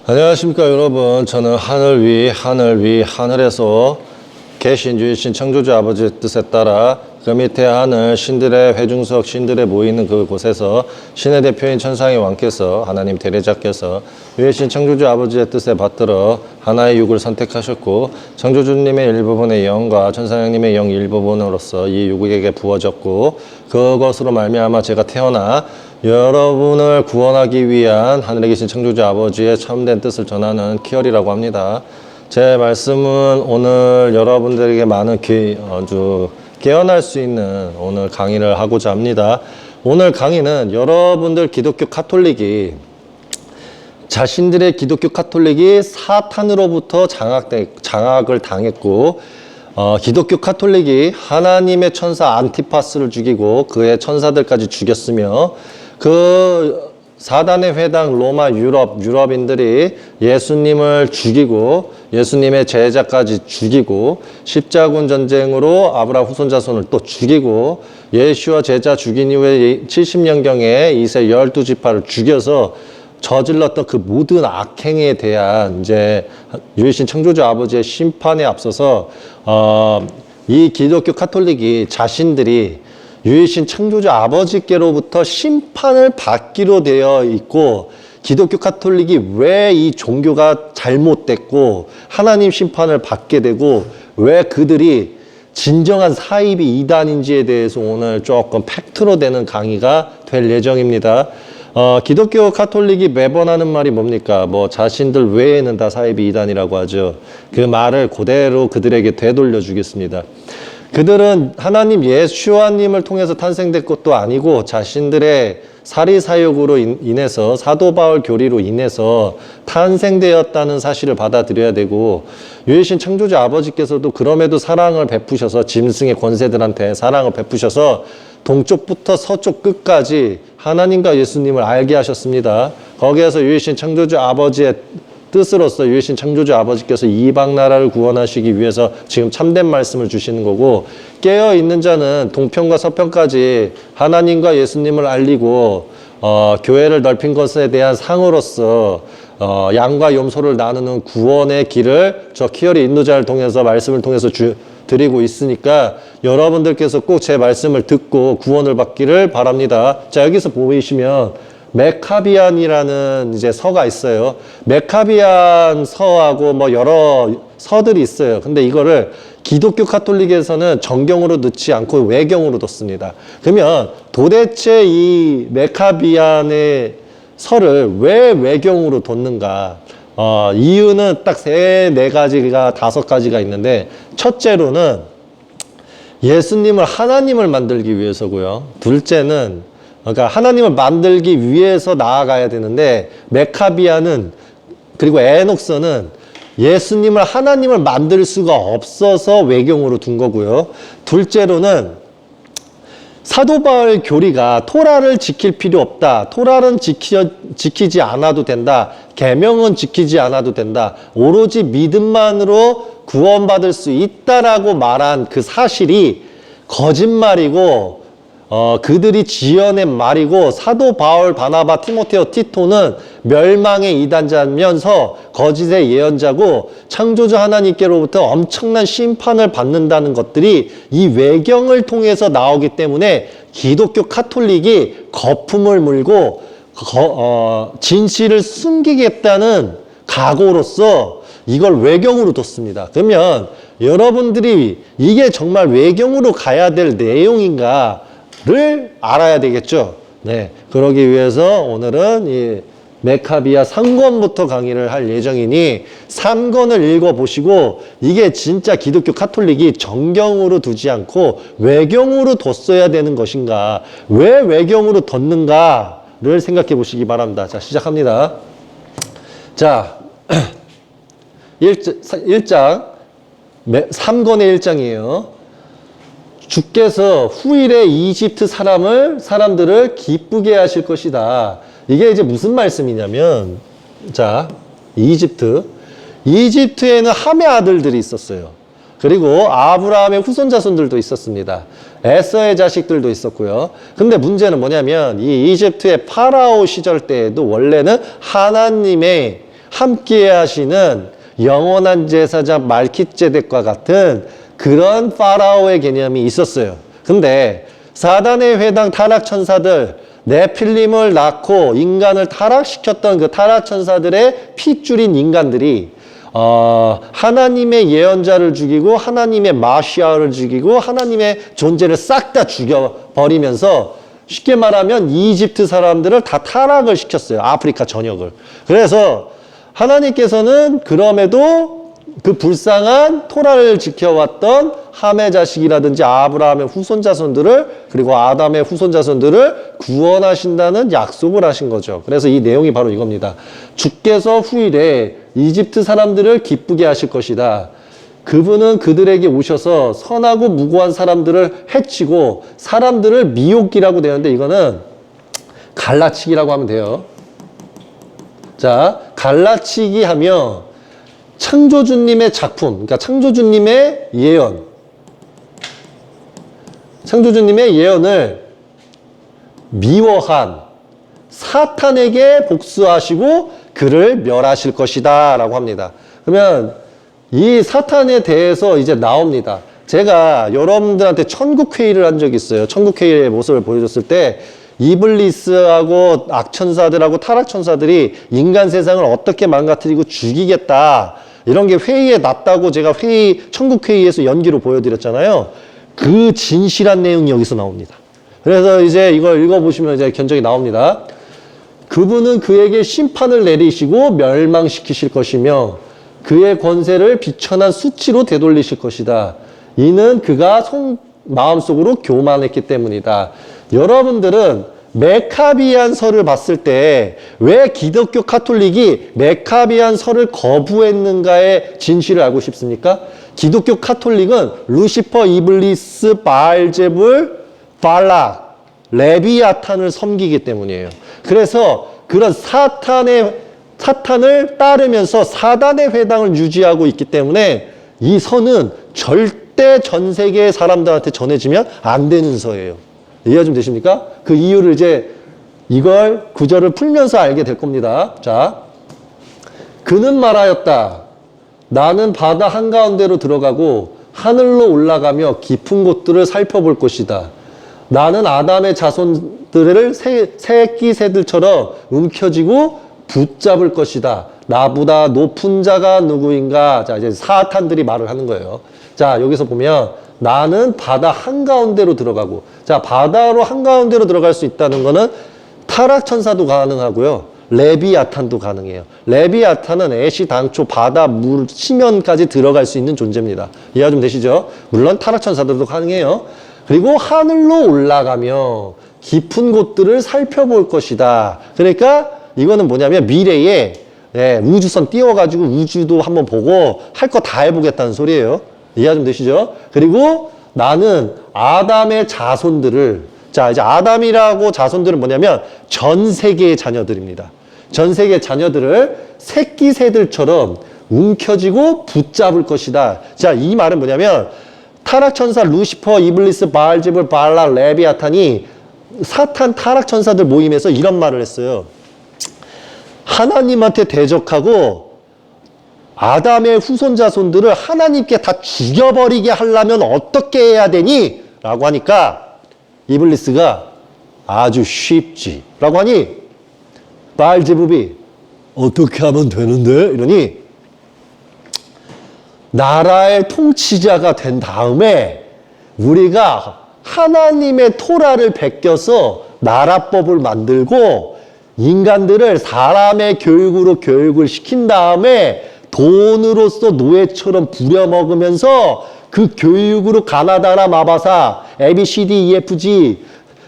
안녕하십니까 여러분. 저는 하늘 위 하늘에서 계신 유일신 창조주 아버지의 뜻에 따라 그 밑에 하늘 신들의 회중석 신들의 모이는 그곳에서 신의 대표인 천상의 왕께서 하나님 대리자께서 유일신 창조주 아버지의 뜻에 받들어 하나의 육을 선택하셨고 창조주님의 일부분의 영과 천상님의 영 일부분으로서 이 육에게 부어졌고 그것으로 말미암아 제가 태어나 여러분을 구원하기 위한 하늘에 계신 창조주 아버지의 참된 뜻을 전하는 키얼이라고 합니다. 제 말씀은 오늘 여러분들에게 많은 아주 깨어날 수 있는 오늘 강의를 하고자 합니다. 오늘 강의는 여러분들 기독교 카톨릭이 자신들의 기독교 카톨릭이 사탄으로부터 장악을 당했고 기독교 카톨릭이 하나님의 천사 안티파스를 죽이고 그의 천사들까지 죽였으며 그 사단의 회당 로마 유럽인들이 예수님을 죽이고 예수님의 제자까지 죽이고 십자군 전쟁으로 아브라함 후손 자손을 또 죽이고 예수와 제자 죽인 이후에 70년경에 이세 12지파를 죽여서 저질렀던 그 모든 악행에 대한 이제 유일신 창조주 아버지의 심판에 앞서서 이 기독교 카톨릭이 자신들이 유일신 창조주 아버지께로부터 심판을 받기로 되어 있고 기독교 카톨릭이 왜 이 종교가 잘못됐고 하나님 심판을 받게 되고 왜 그들이 진정한 사입이 이단인지에 대해서 오늘 조금 팩트로 되는 강의가 될 예정입니다. 기독교 카톨릭이 매번 하는 말이 뭡니까? 자신들 외에는 다 사입이 이단이라고 하죠. 그 말을 그대로 그들에게 되돌려 주겠습니다. 그들은 하나님 예수와님을 통해서 탄생된 것도 아니고 자신들의 사리사욕으로 인해서 사도 바울 교리로 인해서 탄생되었다는 사실을 받아들여야 되고 유일신 창조주 아버지께서도 그럼에도 사랑을 베푸셔서 짐승의 권세들한테 사랑을 베푸셔서 동쪽부터 서쪽 끝까지 하나님과 예수님을 알게 하셨습니다. 거기에서 유일신 창조주 아버지의 뜻으로서 유일신 창조주 아버지께서 이방 나라를 구원하시기 위해서 지금 참된 말씀을 주시는 거고 깨어있는 자는 동편과 서편까지 하나님과 예수님을 알리고 교회를 넓힌 것에 대한 상으로서 양과 염소를 나누는 구원의 길을 저 키어리 인도자를 통해서 말씀을 통해서 드리고 있으니까 여러분들께서 꼭 제 말씀을 듣고 구원을 받기를 바랍니다. 자, 여기서 보이시면 메카비안이라는 이제 서가 있어요. 메카비안 서하고 여러 서들이 있어요. 근데 이거를 기독교 카톨릭에서는 정경으로 넣지 않고 외경으로 뒀습니다. 그러면 도대체 이 메카비안의 서를 왜 외경으로 뒀는가? 이유는 딱 네 가지가 5가지가 있는데 첫째로는 예수님을 하나님을 만들기 위해서고요. 둘째는 그러니까 하나님을 만들기 위해서 나아가야 되는데 메카비아는 그리고 에녹서는 예수님을 하나님을 만들 수가 없어서 외경으로 둔 거고요. 둘째로는 사도 바울 교리가 토라를 지킬 필요 없다. 토라는 지키지 않아도 된다. 계명은 지키지 않아도 된다. 오로지 믿음만으로 구원받을 수 있다라고 말한 그 사실이 거짓말이고 그들이 지어낸 말이고 사도 바울, 바나바, 티모테오, 티토는 멸망의 이단자면서 거짓의 예언자고 창조주 하나님께로부터 엄청난 심판을 받는다는 것들이 이 외경을 통해서 나오기 때문에 기독교 카톨릭이 거품을 물고 진실을 숨기겠다는 각오로서 이걸 외경으로 뒀습니다. 그러면 여러분들이 이게 정말 외경으로 가야 될 내용인가 를 알아야 되겠죠. 네, 그러기 위해서 오늘은 이 메카비아 3권부터 강의를 할 예정이니 3권을 읽어보시고 이게 진짜 기독교 카톨릭이 정경으로 두지 않고 외경으로 뒀어야 되는 것인가, 왜 외경으로 뒀는가를 생각해 보시기 바랍니다. 자, 시작합니다. 자, 1장 3권의 1장이에요. 주께서 후일에 이집트 사람들을 기쁘게 하실 것이다. 이게 이제 무슨 말씀이냐면, 자, 이집트에는 함의 아들들이 있었어요. 그리고 아브라함의 후손 자손들도 있었습니다. 에서의 자식들도 있었고요. 근데 문제는 뭐냐면 이 이집트의 파라오 시절 때에도 원래는 하나님의 함께 하시는 영원한 제사장 말kit제덱과 같은 그런 파라오의 개념이 있었어요. 근데 사단에 해당 타락천사들, 네필림을 낳고 인간을 타락시켰던 그 타락천사들의 핏줄인 인간들이 하나님의 예언자를 죽이고 하나님의 마시아를 죽이고 하나님의 존재를 싹 다 죽여버리면서 쉽게 말하면 이집트 사람들을 다 타락을 시켰어요. 아프리카 전역을. 그래서 하나님께서는 그럼에도 그 불쌍한 토라를 지켜왔던 함의 자식이라든지 아브라함의 후손 자손들을 그리고 아담의 후손 자손들을 구원하신다는 약속을 하신 거죠. 그래서 이 내용이 바로 이겁니다. 주께서 후일에 이집트 사람들을 기쁘게 하실 것이다. 그분은 그들에게 오셔서 선하고 무고한 사람들을 해치고 사람들을 미혹이라고 되는데 이거는 갈라치기라고 하면 돼요. 자, 갈라치기 하면 창조주님의 작품, 그러니까 창조주님의 예언, 창조주님의 예언을 미워한 사탄에게 복수하시고 그를 멸하실 것이다 라고 합니다. 그러면 이 사탄에 대해서 이제 나옵니다. 제가 여러분들한테 천국회의를 한 적이 있어요. 천국회의의 모습을 보여줬을 때 이블리스하고 악천사들하고 타락천사들이 인간 세상을 어떻게 망가뜨리고 죽이겠다 이런 게 회의에 났다고 제가 천국회의에서 연기로 보여드렸잖아요. 그 진실한 내용이 여기서 나옵니다. 그래서 이제 이걸 읽어보시면 이제 견적이 나옵니다. 그분은 그에게 심판을 내리시고 멸망시키실 것이며 그의 권세를 비천한 수치로 되돌리실 것이다. 이는 그가 마음속으로 교만했기 때문이다. 여러분들은 메카비안서를 봤을 때 왜 기독교 카톨릭이 메카비안서를 거부했는가의 진실을 알고 싶습니까? 기독교 카톨릭은 루시퍼, 이블리스, 바알제불, 발락, 레비아탄을 섬기기 때문이에요. 그래서 그런 사탄을 따르면서 사단의 회당을 유지하고 있기 때문에 이 서는 절대 전 세계의 사람들한테 전해지면 안 되는 서예요. 이해가 좀 되십니까? 그 이유를 이제 이걸 구절을 풀면서 알게 될 겁니다. 자, 그는 말하였다. 나는 바다 한가운데로 들어가고 하늘로 올라가며 깊은 곳들을 살펴볼 것이다. 나는 아담의 자손들을 새끼 새들처럼 움켜쥐고 붙잡을 것이다. 나보다 높은 자가 누구인가? 자, 이제 사탄들이 말을 하는 거예요. 자, 여기서 보면 나는 바다 한가운데로 들어가고, 자, 바다로 한가운데로 들어갈 수 있다는 거는 타락천사도 가능하고요. 레비아탄도 가능해요. 레비아탄은 애시당초 바다 물 심연까지 들어갈 수 있는 존재입니다. 이해가 좀 되시죠? 물론 타락천사들도 가능해요. 그리고 하늘로 올라가며 깊은 곳들을 살펴볼 것이다. 그러니까 이거는 뭐냐면 미래에 우주선 띄워가지고 우주도 한번 보고 할 거 다 해보겠다는 소리예요. 이해가 좀 되시죠? 그리고 나는 아담의 자손들을, 자, 이제 아담이라고 자손들은 뭐냐면 전 세계의 자녀들입니다. 전 세계의 자녀들을 새끼 새들처럼 움켜쥐고 붙잡을 것이다. 자, 이 말은 뭐냐면 타락천사 루시퍼, 이블리스, 바알제불, 발락, 레비아탄이 사탄 타락천사들 모임에서 이런 말을 했어요. 하나님한테 대적하고 아담의 후손 자손들을 하나님께 다 죽여버리게 하려면 어떻게 해야 되니? 라고 하니까 이블리스가 아주 쉽지 라고 하니 바알제불이 어떻게 하면 되는데? 이러니 나라의 통치자가 된 다음에 우리가 하나님의 토라를 베껴서 나라법을 만들고 인간들을 사람의 교육으로 교육을 시킨 다음에 돈으로서 노예처럼 부려먹으면서 그 교육으로 가나다라 마바사, ABCD, EFG,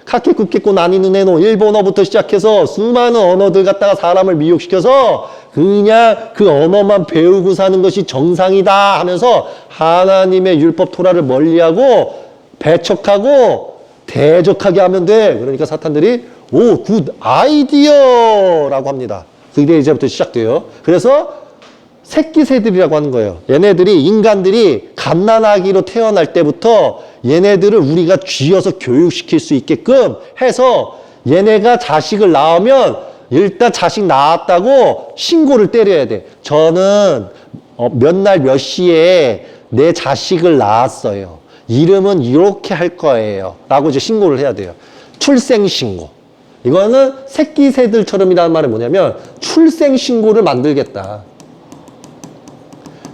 카케쿠케코 나니는 에노, 일본어부터 시작해서 수많은 언어들 갖다가 사람을 미혹시켜서 그냥 그 언어만 배우고 사는 것이 정상이다 하면서 하나님의 율법 토라를 멀리하고 배척하고 대적하게 하면 돼. 그러니까 사탄들이 오, 굿 아이디어라고 합니다. 그게 이제부터 시작돼요. 그래서 새끼 새들이라고 하는 거예요. 얘네들이 인간들이 갓난아기로 태어날 때부터 얘네들을 우리가 쥐어서 교육시킬 수 있게끔 해서 얘네가 자식을 낳으면 일단 자식 낳았다고 신고를 때려야 돼. 저는 몇 날 몇 시에 내 자식을 낳았어요. 이름은 이렇게 할 거예요. 라고 이제 신고를 해야 돼요. 출생신고. 이거는 새끼 새들처럼이라는 말은 뭐냐면 출생신고를 만들겠다.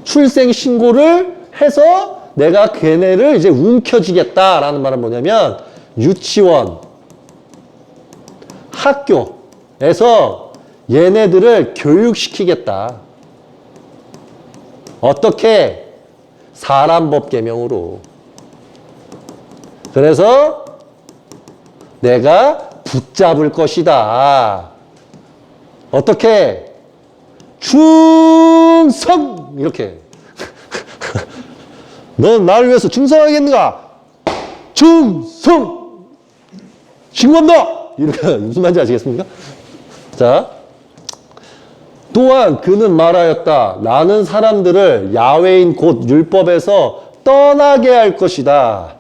출생신고를 해서 내가 걔네를 이제 움켜쥐겠다라는 말은 뭐냐면 유치원, 학교에서 얘네들을 교육시키겠다. 어떻게? 사람법 개명으로. 그래서 내가 붙잡을 것이다. 어떻게? 충성! 이렇게. 넌 나를 위해서 충성하겠는가? 충성! 신고한다! 이렇게 무슨 말인지 아시겠습니까? 자, 또한 그는 말하였다. 나는 사람들을 야훼인 곧 율법에서 떠나게 할 것이다.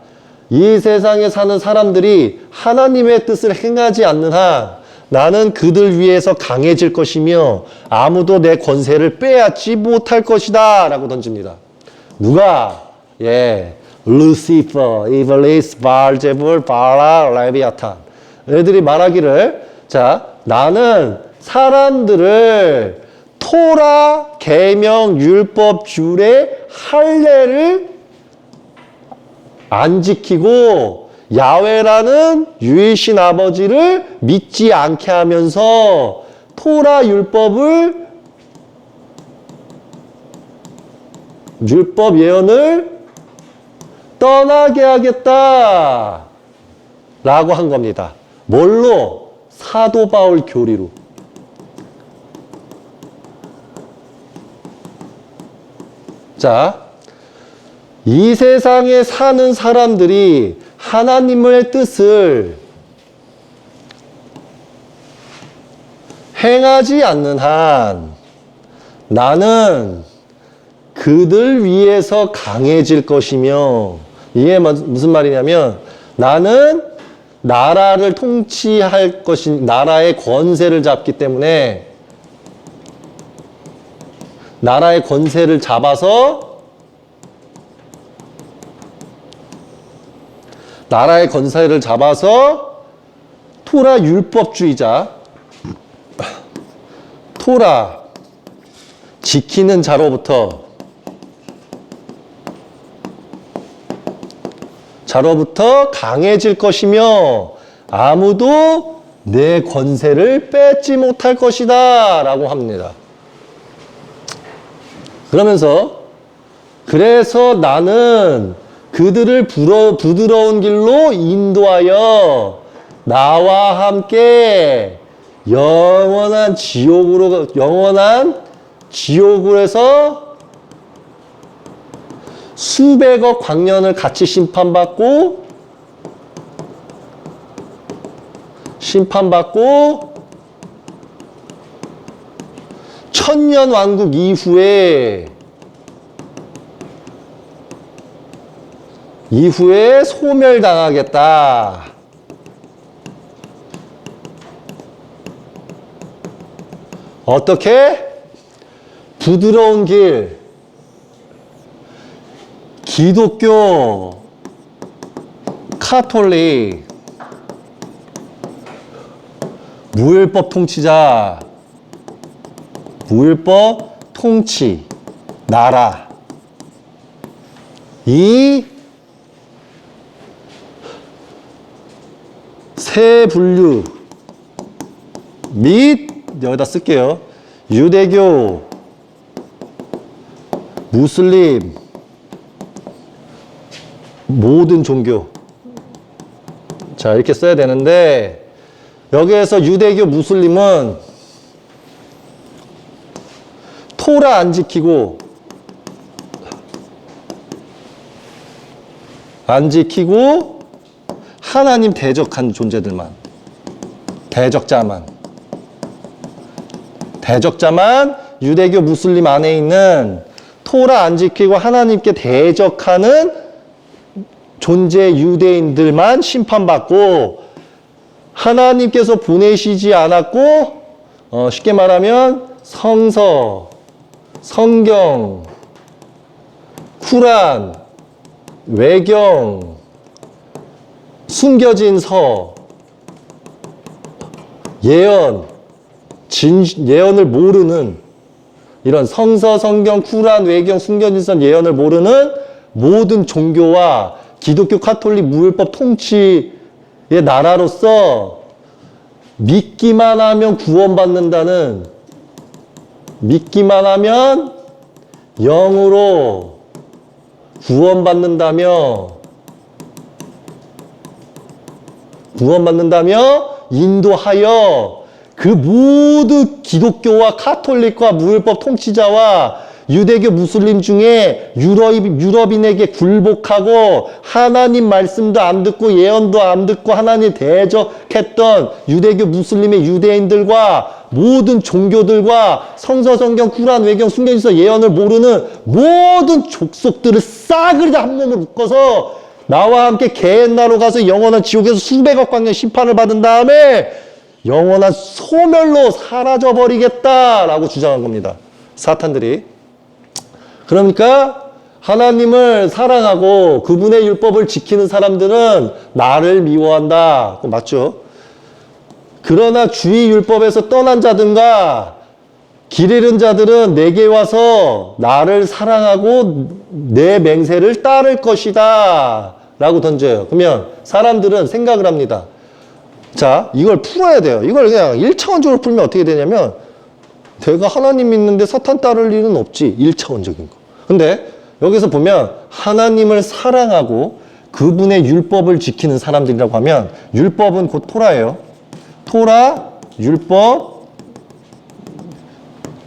이 세상에 사는 사람들이 하나님의 뜻을 행하지 않는 한 나는 그들 위해서 강해질 것이며 아무도 내 권세를 빼앗지 못할 것이다. 라고 던집니다. 누가? 예, 루시퍼, 이블리스, 바알제불, 바라, 레비아탄. 애들이 말하기를, 자, 나는 사람들을 토라, 계명, 율법, 규례, 할례를 안 지키고 야훼라는 유일신 아버지를 믿지 않게 하면서 토라 율법을 율법 예언을 떠나게 하겠다 라고 한 겁니다. 뭘로? 사도 바울 교리로. 자, 이 세상에 사는 사람들이 하나님의 뜻을 행하지 않는 한 나는 그들 위해서 강해질 것이며, 이게 무슨 말이냐면 나는 나라를 통치할 것인 나라의 권세를 잡기 때문에 나라의 권세를 잡아서 토라 율법주의자, 토라 지키는 자로부터 강해질 것이며 아무도 내 권세를 뺏지 못할 것이다 라고 합니다. 그러면서 그래서 나는 그들을 부드러운 길로 인도하여 나와 함께 영원한 지옥으로에서 수백억 광년을 같이 심판받고 천년 왕국 이후에 소멸당하겠다. 어떻게? 부드러운 길, 기독교, 카톨릭, 무율법 통치자, 무율법 통치, 나라. 이 세 분류 및 여기다 쓸게요. 유대교, 무슬림, 모든 종교. 자, 이렇게 써야 되는데 여기에서 유대교, 무슬림은 토라 안 지키고 하나님 대적한 존재들만, 대적자만 유대교, 무슬림 안에 있는 토라 안 지키고 하나님께 대적하는 존재 유대인들만 심판받고 하나님께서 보내시지 않았고 쉽게 말하면 성서, 성경, 쿠란, 외경, 숨겨진 서, 예언, 예언을 모르는 이런 성서, 성경, 쿠란, 외경, 숨겨진 서, 예언을 모르는 모든 종교와 기독교 카톨릭 무율법 통치의 나라로서 믿기만 하면 구원받는다는, 믿기만 하면 영으로 구원받는다며 인도하여 그 모든 기독교와 카톨릭과 무율법 통치자와 유대교 무슬림 중에 유럽인에게 굴복하고 하나님 말씀도 안 듣고 예언도 안 듣고 하나님 대적했던 유대교 무슬림의 유대인들과 모든 종교들과 성서, 성경, 쿠란, 외경, 숨겨진서 예언을 모르는 모든 족속들을 싸그리 다 한 몸을 묶어서 나와 함께 개엔나로 가서 영원한 지옥에서 수백억 광년 심판을 받은 다음에 영원한 소멸로 사라져버리겠다라고 주장한 겁니다. 사탄들이. 그러니까 하나님을 사랑하고 그분의 율법을 지키는 사람들은 나를 미워한다. 맞죠? 그러나 주의 율법에서 떠난 자들과 길 잃은 자들은 내게 와서 나를 사랑하고 내 맹세를 따를 것이다 라고 던져요. 그러면 사람들은 생각을 합니다. 자, 이걸 풀어야 돼요. 이걸 그냥 1차원적으로 풀면 어떻게 되냐면 내가 하나님 믿는데 사탄 따를 일은 없지. 1차원적인 거. 근데 여기서 보면 하나님을 사랑하고 그분의 율법을 지키는 사람들이라고 하면 율법은 곧 토라예요. 토라, 율법,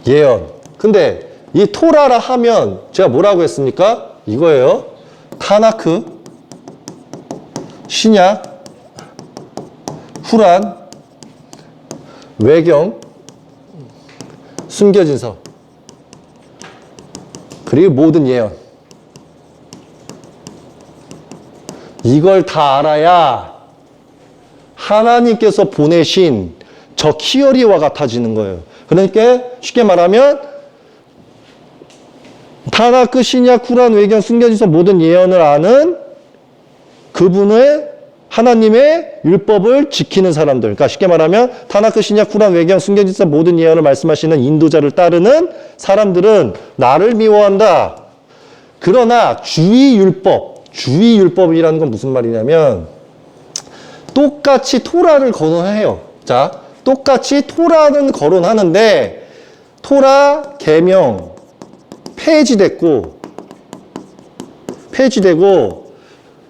예언. 근데 이 토라라 하면 제가 뭐라고 했습니까? 이거예요. 타나크, 신약, 쿠란, 외경, 숨겨진 서, 그리고 모든 예언. 이걸 다 알아야 하나님께서 보내신 저 키어리와 같아지는 거예요. 그러니까 쉽게 말하면 타나크, 신약, 쿠란, 외경, 숨겨진 서 모든 예언을 아는 그분의 하나님의 율법을 지키는 사람들. 그러니까 쉽게 말하면 타나크, 신약, 쿠란, 외경, 숨겨진 서 모든 예언을 말씀하시는 인도자를 따르는 사람들은 나를 미워한다. 그러나 주의 율법이라는 건 무슨 말이냐면 똑같이 토라를 거론해요. 자, 똑같이 토라는 거론하는데 토라 계명 폐지되고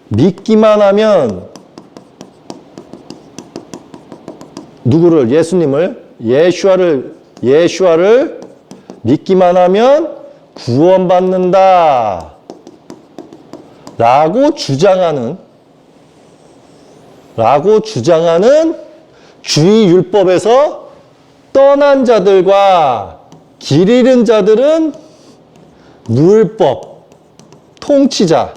믿기만 하면 누구를? 예수님을, 예슈아를 믿기만 하면 구원받는다 라고 주장하는 주의 율법에서 떠난 자들과 길 잃은 자들은 무율법 통치자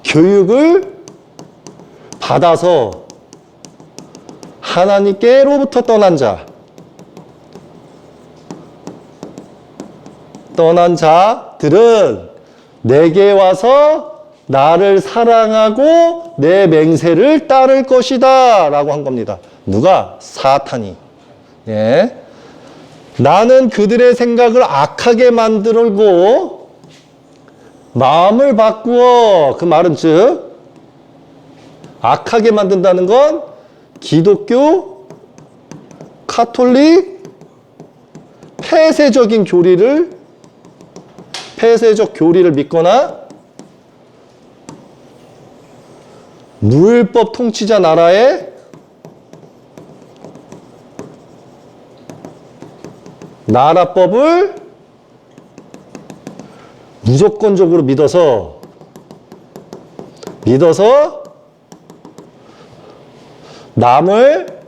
교육을 받아서 하나님께로부터 떠난 자들은 내게 와서 나를 사랑하고 내 맹세를 따를 것이다 라고 한 겁니다. 누가? 사탄이. 예. 나는 그들의 생각을 악하게 만들고 마음을 바꾸어. 그 말은 즉 악하게 만든다는 건 기독교, 카톨릭, 폐쇄적 교리를 믿거나 무율법 통치자 나라의 나라법을 무조건적으로 믿어서 남을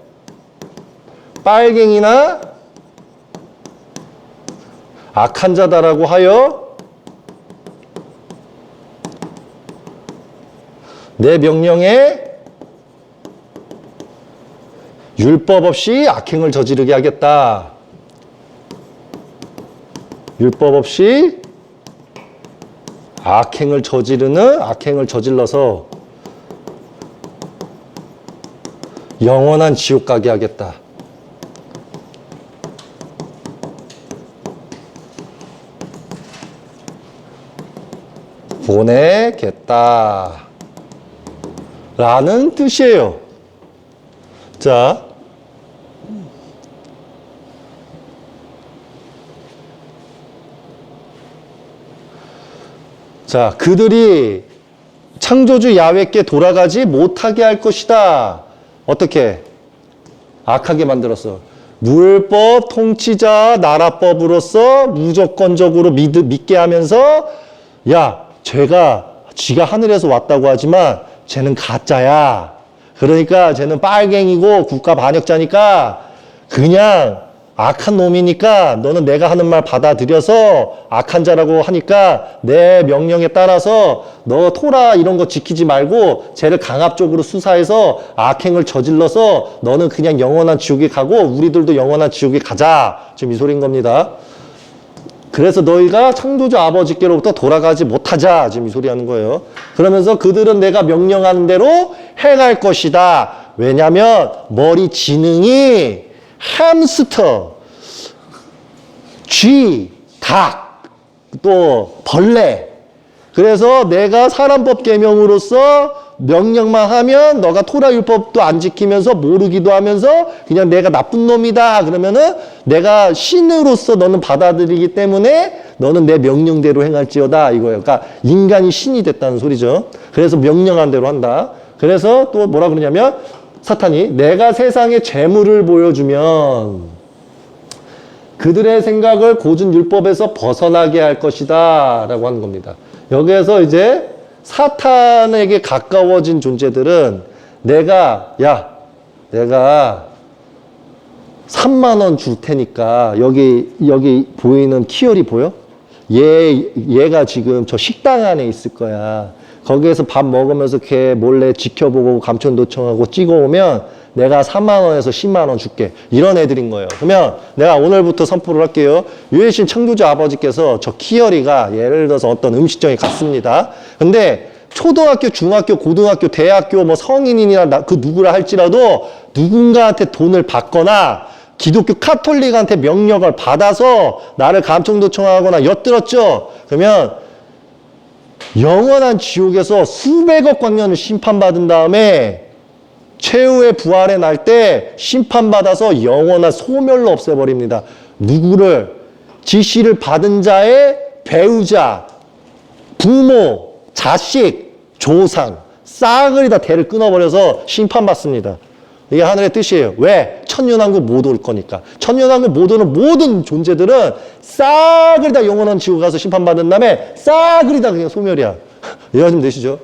빨갱이나 악한 자다라고 하여 내 명령에 율법 없이 악행을 저지르게 하겠다. 율법 없이 악행을 저질러서 영원한 지옥 가게 하겠다. 보내겠다. 라는 뜻이에요. 자, 그들이 창조주 야훼께 돌아가지 못하게 할 것이다. 어떻게? 악하게 만들었어. 율법, 통치자, 나라법으로서 무조건적으로 믿게 하면서 야, 지가 하늘에서 왔다고 하지만 쟤는 가짜야. 그러니까 쟤는 빨갱이고 국가 반역자니까 그냥 악한 놈이니까 너는 내가 하는 말 받아들여서 악한 자라고 하니까 내 명령에 따라서 너 토라 이런 거 지키지 말고 쟤를 강압적으로 수사해서 악행을 저질러서 너는 그냥 영원한 지옥에 가고 우리들도 영원한 지옥에 가자. 지금 이 소리인 겁니다. 그래서 너희가 창조주 아버지께로부터 돌아가지 못하자. 지금 이 소리 하는 거예요. 그러면서 그들은 내가 명령하는 대로 행할 것이다. 왜냐하면 머리 지능이 햄스터, 쥐, 닭, 또 벌레. 그래서 내가 사람법 계명으로서 명령만 하면 너가 토라 율법도 안 지키면서 모르기도 하면서 그냥 내가 나쁜 놈이다 그러면은 내가 신으로서 너는 받아들이기 때문에 너는 내 명령대로 행할지어다 이거예요. 그러니까 인간이 신이 됐다는 소리죠. 그래서 명령한 대로 한다. 그래서 또 뭐라 그러냐면 사탄이 내가 세상에 재물을 보여주면 그들의 생각을 고준 율법에서 벗어나게 할 것이다 라고 하는 겁니다. 여기에서 이제 사탄에게 가까워진 존재들은 내가 3만 원 줄 테니까 여기 보이는 키열이 보여? 얘가 지금 저 식당 안에 있을 거야. 거기에서 밥 먹으면서 걔 몰래 지켜보고 감천 도청하고 찍어오면 내가 4만 원에서 10만 원 줄게. 이런 애들인 거예요. 그러면 내가 오늘부터 선포를 할게요. 유해신 창조주 아버지께서 저 키열이가 예를 들어서 어떤 음식점에 갔습니다. 근데 초등학교, 중학교, 고등학교, 대학교, 뭐 성인이나 그 누구라 할지라도 누군가한테 돈을 받거나 기독교 카톨릭한테 명령을 받아서 나를 감청도청하거나 엿들었죠. 그러면 영원한 지옥에서 수백억 광년을 심판받은 다음에 최후의 부활의 날 때 심판받아서 영원한 소멸로 없애버립니다. 누구를? 지시를 받은 자의 배우자, 부모, 자식, 조상, 싹을 다 대를 끊어버려서 심판받습니다. 이게 하늘의 뜻이에요. 왜? 천년왕국 못 올 거니까. 천년왕국 못 오는 모든 존재들은 싹을 다 영원한 지옥 가서 심판받은 다음에 싹을 다 그냥 소멸이야. 이해하시면 되시죠?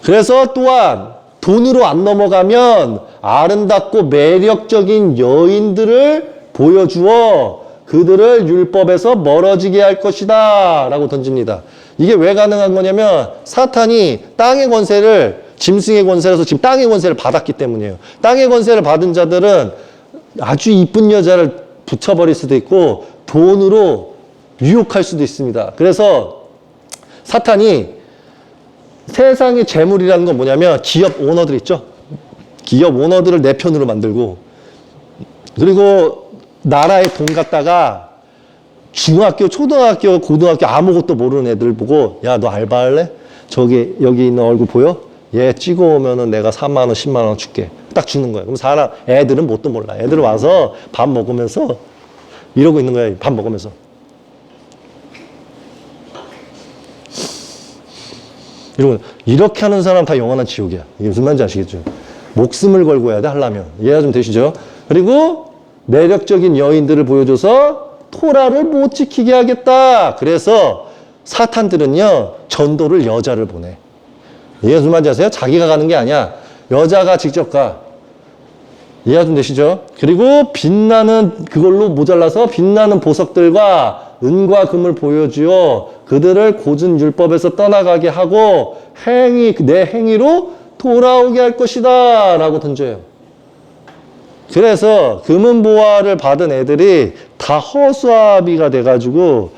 그래서 또한 돈으로 안 넘어가면 아름답고 매력적인 여인들을 보여주어 그들을 율법에서 멀어지게 할 것이다 라고 던집니다. 이게 왜 가능한 거냐면 사탄이 땅의 권세를 짐승의 권세라서 지금 땅의 권세를 받았기 때문이에요. 땅의 권세를 받은 자들은 아주 이쁜 여자를 붙여버릴 수도 있고 돈으로 유혹할 수도 있습니다. 그래서 사탄이 세상의 재물이라는 건 뭐냐면 기업 오너들 있죠? 기업 오너들을 내 편으로 만들고 그리고 나라에 돈 갖다가 중학교, 초등학교, 고등학교 아무것도 모르는 애들 보고 야, 너 알바할래? 여기 있는 얼굴 보여? 얘 찍어오면은 내가 4만 원, 10만 원 줄게. 딱 주는 거야. 그럼 애들은 뭣도 몰라. 애들은 와서 밥 먹으면서 이러고 있는 거야. 밥 먹으면서. 이렇게 하는 사람 다 영원한 지옥이야. 이게 무슨 말인지 아시겠죠? 목숨을 걸고 해야 돼, 하려면. 이해가 좀 되시죠? 그리고 매력적인 여인들을 보여줘서 토라를 못 지키게 하겠다. 그래서 사탄들은요, 전도를 여자를 보내. 이게 무슨 말인지 아세요? 자기가 가는 게 아니야. 여자가 직접 가. 이해가 좀 되시죠? 그리고 그걸로 모자라서 빛나는 보석들과 은과 금을 보여주어 그들을 고준 율법에서 떠나가게 하고 내 행위로 돌아오게 할 것이다 라고 던져요. 그래서 금은보화를 받은 애들이 다 허수아비가 돼가지고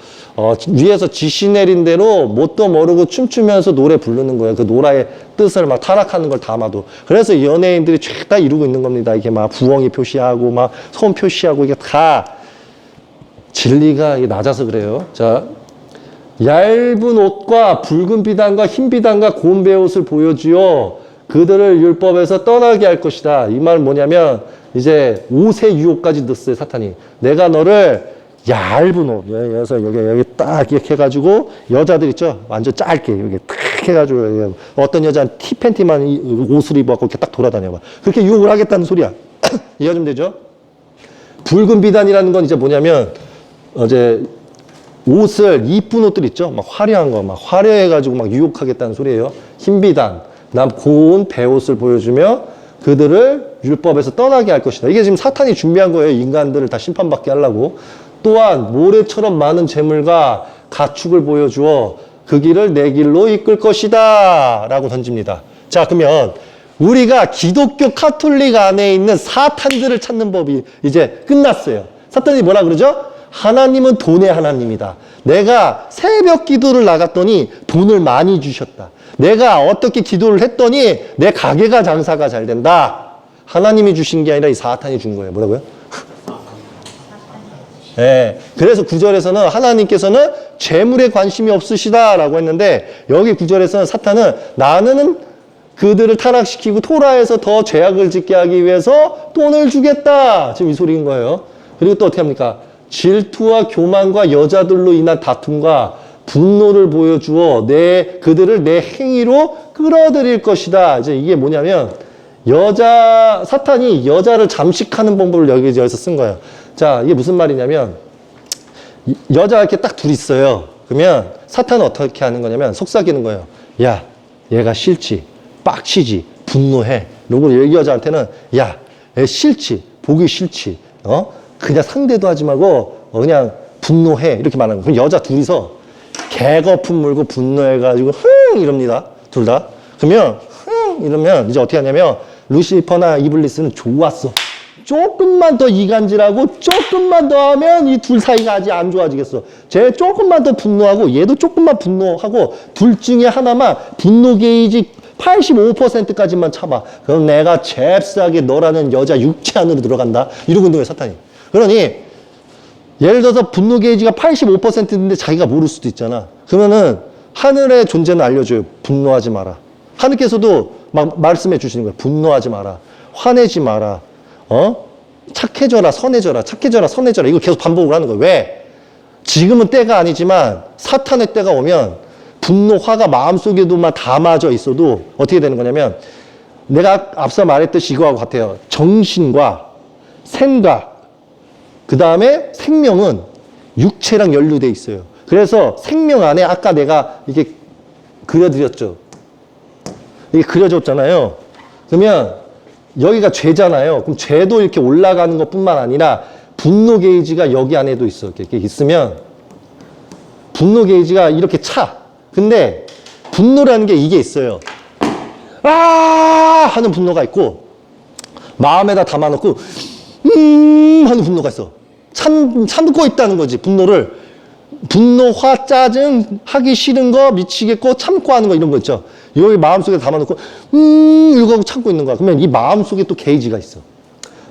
위에서 지시 내린 대로 뭣도 모르고 춤추면서 노래 부르는 거예요. 그 노라의 뜻을 막 타락하는 걸 담아도. 그래서 연예인들이 쫙 다 이루고 있는 겁니다. 이게 막 부엉이 표시하고 막 손 표시하고 이게 다 진리가 낮아서 그래요. 자, 얇은 옷과 붉은 비단과 흰 비단과 고운 베옷을 보여주어 그들을 율법에서 떠나게 할 것이다. 이 말은 뭐냐면 이제 옷의 유혹까지 넣었어요, 사탄이. 내가 너를 얇은 옷, 그래서 여기 딱 이렇게 해가지고 여자들 있죠? 완전 짧게 여기 딱 해가지고 어떤 여자는 티 팬티만 옷을 입어갖고 이렇게 딱 돌아다녀봐. 그렇게 유혹을 하겠다는 소리야. 이해가 좀 되죠? 붉은 비단이라는 건 이제 뭐냐면 이제 옷을 이쁜 옷들 있죠? 막 화려한 거, 막 화려해가지고 막 유혹하겠다는 소리예요. 흰 비단, 고운 베옷을 보여주며 그들을 율법에서 떠나게 할 것이다. 이게 지금 사탄이 준비한 거예요. 인간들을 다 심판받게 하려고. 또한 모래처럼 많은 재물과 가축을 보여주어 그 길을 내 길로 이끌 것이다 라고 던집니다. 자, 그러면 우리가 기독교 카톨릭 안에 있는 사탄들을 찾는 법이 이제 끝났어요. 사탄이 뭐라 그러죠? 하나님은 돈의 하나님이다. 내가 새벽 기도를 나갔더니 돈을 많이 주셨다. 내가 어떻게 기도를 했더니 내 가게가 장사가 잘 된다. 하나님이 주신 게 아니라 이 사탄이 준 거예요. 뭐라고요? 네, 그래서 9절에서는 하나님께서는 재물에 관심이 없으시다라고 했는데 여기 9절에서는 사탄은 나는 그들을 타락시키고 토라에서 더 죄악을 짓게 하기 위해서 돈을 주겠다. 지금 이 소리인 거예요. 그리고 또 어떻게 합니까? 질투와 교만과 여자들로 인한 다툼과 분노를 보여주어 그들을 내 행위로 끌어들일 것이다. 이제 이게 뭐냐면 사탄이 여자를 잠식하는 방법을 여기서 쓴 거예요. 자, 이게 무슨 말이냐면 여자 이렇게 딱 둘이 있어요. 그러면 사탄은 어떻게 하는 거냐면 속삭이는 거예요. 야, 얘가 싫지, 빡치지, 분노해. 그리고 이 여자한테는 야, 얘 싫지, 보기 싫지, 그냥 상대도 하지 말고 그냥 분노해 이렇게 말하는 거예요. 그럼 여자 둘이서 개거품 물고 분노해가지고 흥 이럽니다. 둘 다. 그러면 흥 이러면 이제 어떻게 하냐면 루시퍼나 이블리스는 좋았어. 조금만 더 이간질하고 조금만 더 하면 이 둘 사이가 아직 안 좋아지겠어. 쟤 조금만 더 분노하고 얘도 조금만 분노하고 둘 중에 하나만 분노 게이지 85%까지만 참아. 그럼 내가 잽싸게 너라는 여자 육체 안으로 들어간다. 이러고 있는 거예요, 사탄이. 그러니 예를 들어서 분노 게이지가 85%인데 자기가 모를 수도 있잖아. 그러면은 하늘의 존재는 알려줘요. 분노하지 마라. 하늘께서도 막 말씀해 주시는 거예요. 분노하지 마라. 화내지 마라. 착해져라, 선해져라, 착해져라, 선해져라. 이걸 계속 반복을 하는 거예요. 왜? 지금은 때가 아니지만 사탄의 때가 오면 분노, 화가 마음속에도만 담아져 있어도 어떻게 되는 거냐면 내가 앞서 말했듯이 이거하고 같아요. 정신과 생각, 그 다음에 생명은 육체랑 연루돼 있어요. 그래서 생명 안에 아까 내가 이게 그려드렸죠. 이게 그려졌잖아요. 그러면 여기가 죄잖아요. 그럼 죄도 이렇게 올라가는 것뿐만 아니라 분노 게이지가 여기 안에도 있어. 이렇게 있으면 분노 게이지가 이렇게 차. 근데 분노라는 게 이게 있어요. 아 하는 분노가 있고 마음에다 담아놓고 하는 분노가 있어. 참고 있다는 거지. 분노, 화, 짜증, 하기 싫은 거, 미치겠고 참고 하는 거 이런 거 있죠. 여기 마음속에 담아놓고 이거 하고 참고 있는 거야. 그러면 이 마음속에 또 게이지가 있어.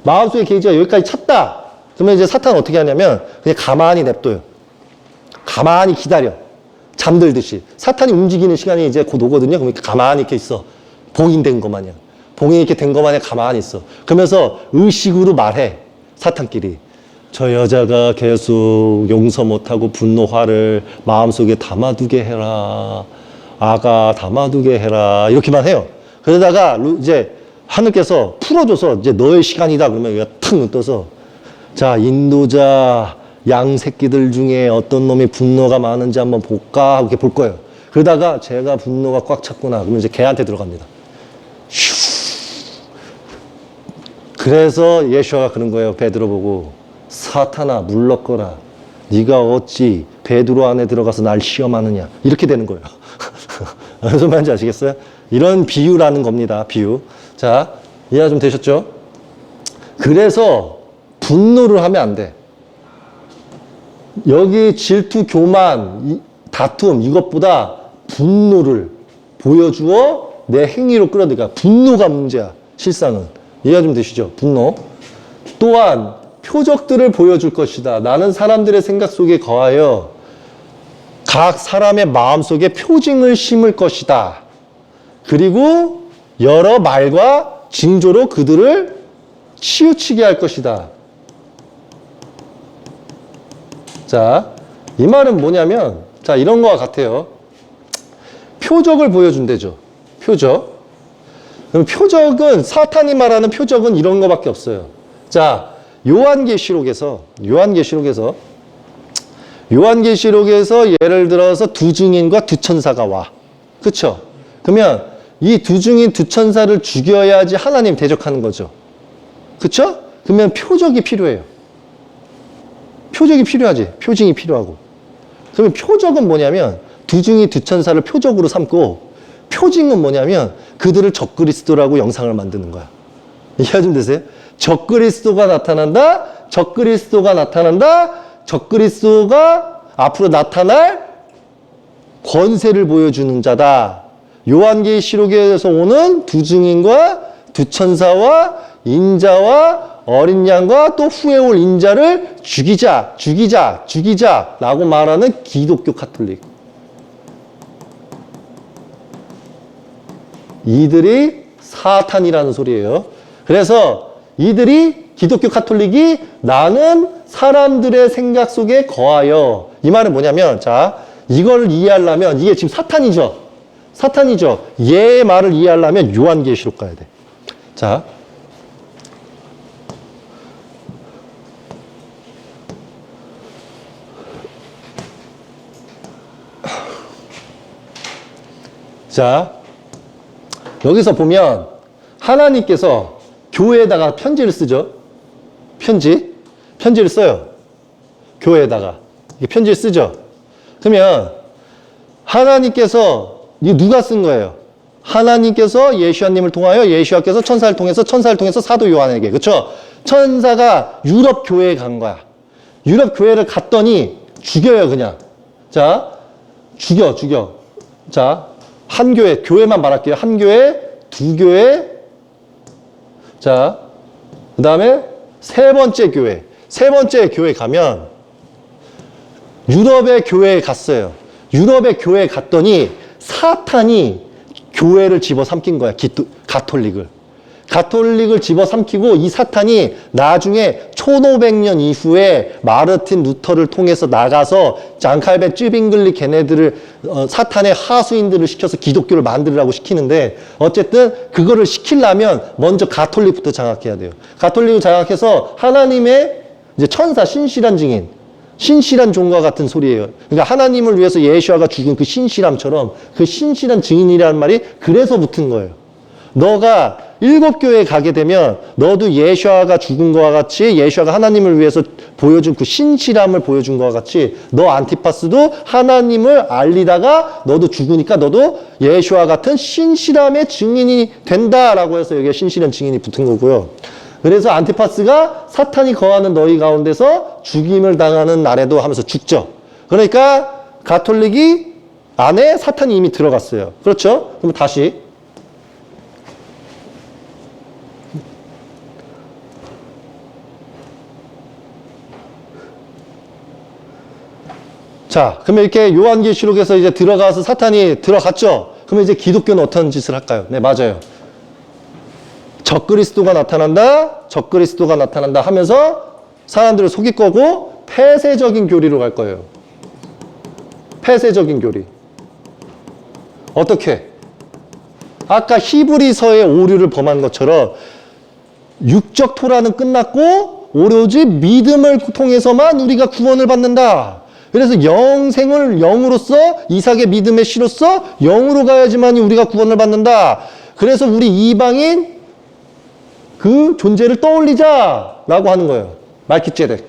마음속에 게이지가 여기까지 찼다. 그러면 이제 사탄은 어떻게 하냐면 그냥 가만히 냅둬요. 가만히 기다려. 잠들듯이. 사탄이 움직이는 시간이 이제 곧 오거든요. 그러면 가만히 이렇게 있어. 봉인된 것 마냥. 봉인이 이렇게 된 것 마냥 가만히 있어. 그러면서 의식으로 말해. 사탄끼리. 저 여자가 계속 용서 못하고 분노, 화를 마음속에 담아두게 해라. 아가 담아두게 해라. 이렇게만 해요. 그러다가 이제 하늘께서 풀어줘서 이제 너의 시간이다. 그러면 얘가 탁 눈 떠서 자, 인도자 양 새끼들 중에 어떤 놈이 분노가 많은지 한번 볼까? 하고 이렇게 볼 거예요. 그러다가 제가 분노가 꽉 찼구나. 그러면 이제 걔한테 들어갑니다. 그래서 예수가 그런 거예요. 베드로 보고 사탄아 물러거라. 네가 어찌 베드로 안에 들어가서 날 시험하느냐. 이렇게 되는 거예요. 무슨 말인지 아시겠어요? 이런 비유라는 겁니다. 비유. 자, 이해가 좀 되셨죠? 그래서 분노를 하면 안 돼. 여기 질투, 교만, 다툼 이것보다 분노를 보여주어 내 행위로 끌어들이니까 분노가 문제야. 실상은. 이해가 좀 되시죠? 분노. 또한 표적들을 보여줄 것이다. 나는 사람들의 생각 속에 거하여 각 사람의 마음속에 표징을 심을 것이다. 그리고 여러 말과 징조로 그들을 치우치게 할 것이다. 자, 이 말은 뭐냐면, 자, 이런 거와 같아요. 표적을 보여준대죠. 표적. 그럼 표적은, 사탄이 말하는 표적은 이런 거밖에 없어요. 자, 요한계시록에서 예를 들어서 두 증인과 두 천사가 와. 그쵸? 그러면 이 두 증인 두 천사를 죽여야지 하나님 대적하는 거죠. 그쵸? 그러면 표적이 필요해요. 표적이 필요하지. 표징이 필요하고. 그러면 표적은 뭐냐면 두 증인 두 천사를 표적으로 삼고 표징은 뭐냐면 그들을 적그리스도라고 영상을 만드는 거야. 이해가 좀 되세요? 적그리스도가 나타난다. 적그리스도가 앞으로 나타날 권세를 보여주는 자다. 요한계시록에서 오는 두 증인과 두 천사와 인자와 어린 양과 또 후에 올 인자를 죽이자라고 말하는 기독교 카톨릭. 이들이 사탄이라는 소리예요. 그래서 이들이 기독교 카톨릭이 나는 사람들의 생각 속에 거하여. 이 말은 뭐냐면, 자, 이걸 이해하려면 이게 지금 사탄이죠. 얘의 말을 이해하려면 요한계시록 가야 돼. 자, 여기서 보면 하나님께서 교회에다가 편지를 쓰죠. 편지를 써요. 교회에다가 편지를 쓰죠. 그러면 하나님께서 이게 누가 쓴 거예요? 하나님께서 예수님을 통하여 예수께서 천사를 통해서 사도 요한에게. 그렇죠? 천사가 유럽 교회에 간 거야. 유럽 교회를 갔더니 죽여요, 그냥. 자, 죽여. 자, 한 교회만 말할게요. 한 교회, 두 교회. 자, 그 다음에 세 번째 교회 가면 유럽의 교회에 갔어요. 유럽의 교회에 갔더니 사탄이 교회를 집어삼킨 거야. 가톨릭을 집어삼키고 이 사탄이 나중에 1500년 이후에 마르틴 루터를 통해서 나가서 장칼베 쯔빙글리 걔네들을 사탄의 하수인들을 시켜서 기독교를 만들라고 시키는데 어쨌든 그거를 시키려면 먼저 가톨릭부터 장악해야 돼요. 가톨릭을 장악해서 하나님의 이제 천사 신실한 증인, 신실한 종과 같은 소리예요. 그러니까 하나님을 위해서 예수아가 죽은 그 신실함처럼 그 신실한 증인이라는 말이 그래서 붙은 거예요. 너가 7교회에 가게 되면 너도 예수아가 죽은 것과 같이 예수아가 하나님을 위해서 보여준 그 신실함을 보여준 것과 같이 너 안티파스도 하나님을 알리다가 너도 죽으니까 너도 예수아 같은 신실함의 증인이 된다라고 해서 여기에 신실한 증인이 붙은 거고요. 그래서 안티파스가 사탄이 거하는 너희 가운데서 죽임을 당하는 날에도 하면서 죽죠. 그러니까 가톨릭이 안에 사탄이 이미 들어갔어요. 그렇죠? 그럼 다시 자, 그러면 이렇게 요한계시록에서 이제 들어가서 사탄이 들어갔죠? 그러면 이제 기독교는 어떤 짓을 할까요? 네, 맞아요. 적그리스도가 나타난다 하면서 사람들을 속일 거고 폐쇄적인 교리로 갈 거예요. 폐쇄적인 교리. 어떻게? 아까 히브리서의 오류를 범한 것처럼 육적 토라는 끝났고 오로지 믿음을 통해서만 우리가 구원을 받는다. 그래서 영생을 영으로서 이삭의 믿음의 씨로서 영으로 가야지만 우리가 구원을 받는다. 그래서 우리 이방인 그 존재를 떠올리자라고 하는 거예요. 말키ጼ덱.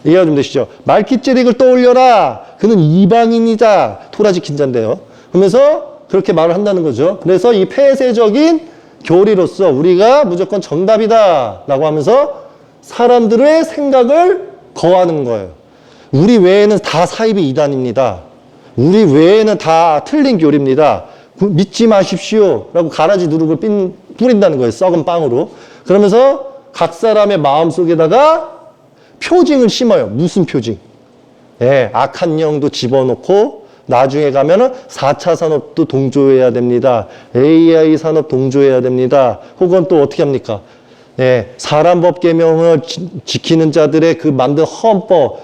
이해가 좀 되시죠? 말키ጼ덱을 떠올려라. 그는 이방인이자 토라 지킨 자인데요. 그러면서 그렇게 말을 한다는 거죠. 그래서 이 폐쇄적인 교리로서 우리가 무조건 정답이다 라고 하면서 사람들의 생각을 거하는 거예요. 우리 외에는 다 사이비 이단입니다. 우리 외에는 다 틀린 교리입니다. 믿지 마십시오 라고 가라지 누룩을 뿌린다는 거예요. 썩은 빵으로. 그러면서 각 사람의 마음속에다가 표징을 심어요. 무슨 표징? 예, 악한 영도 집어넣고 나중에 가면은 4차 산업도 동조해야 됩니다. AI 산업 동조해야 됩니다. 혹은 또 어떻게 합니까? 예, 사람법 계명을 지키는 자들의 그 만든 헌법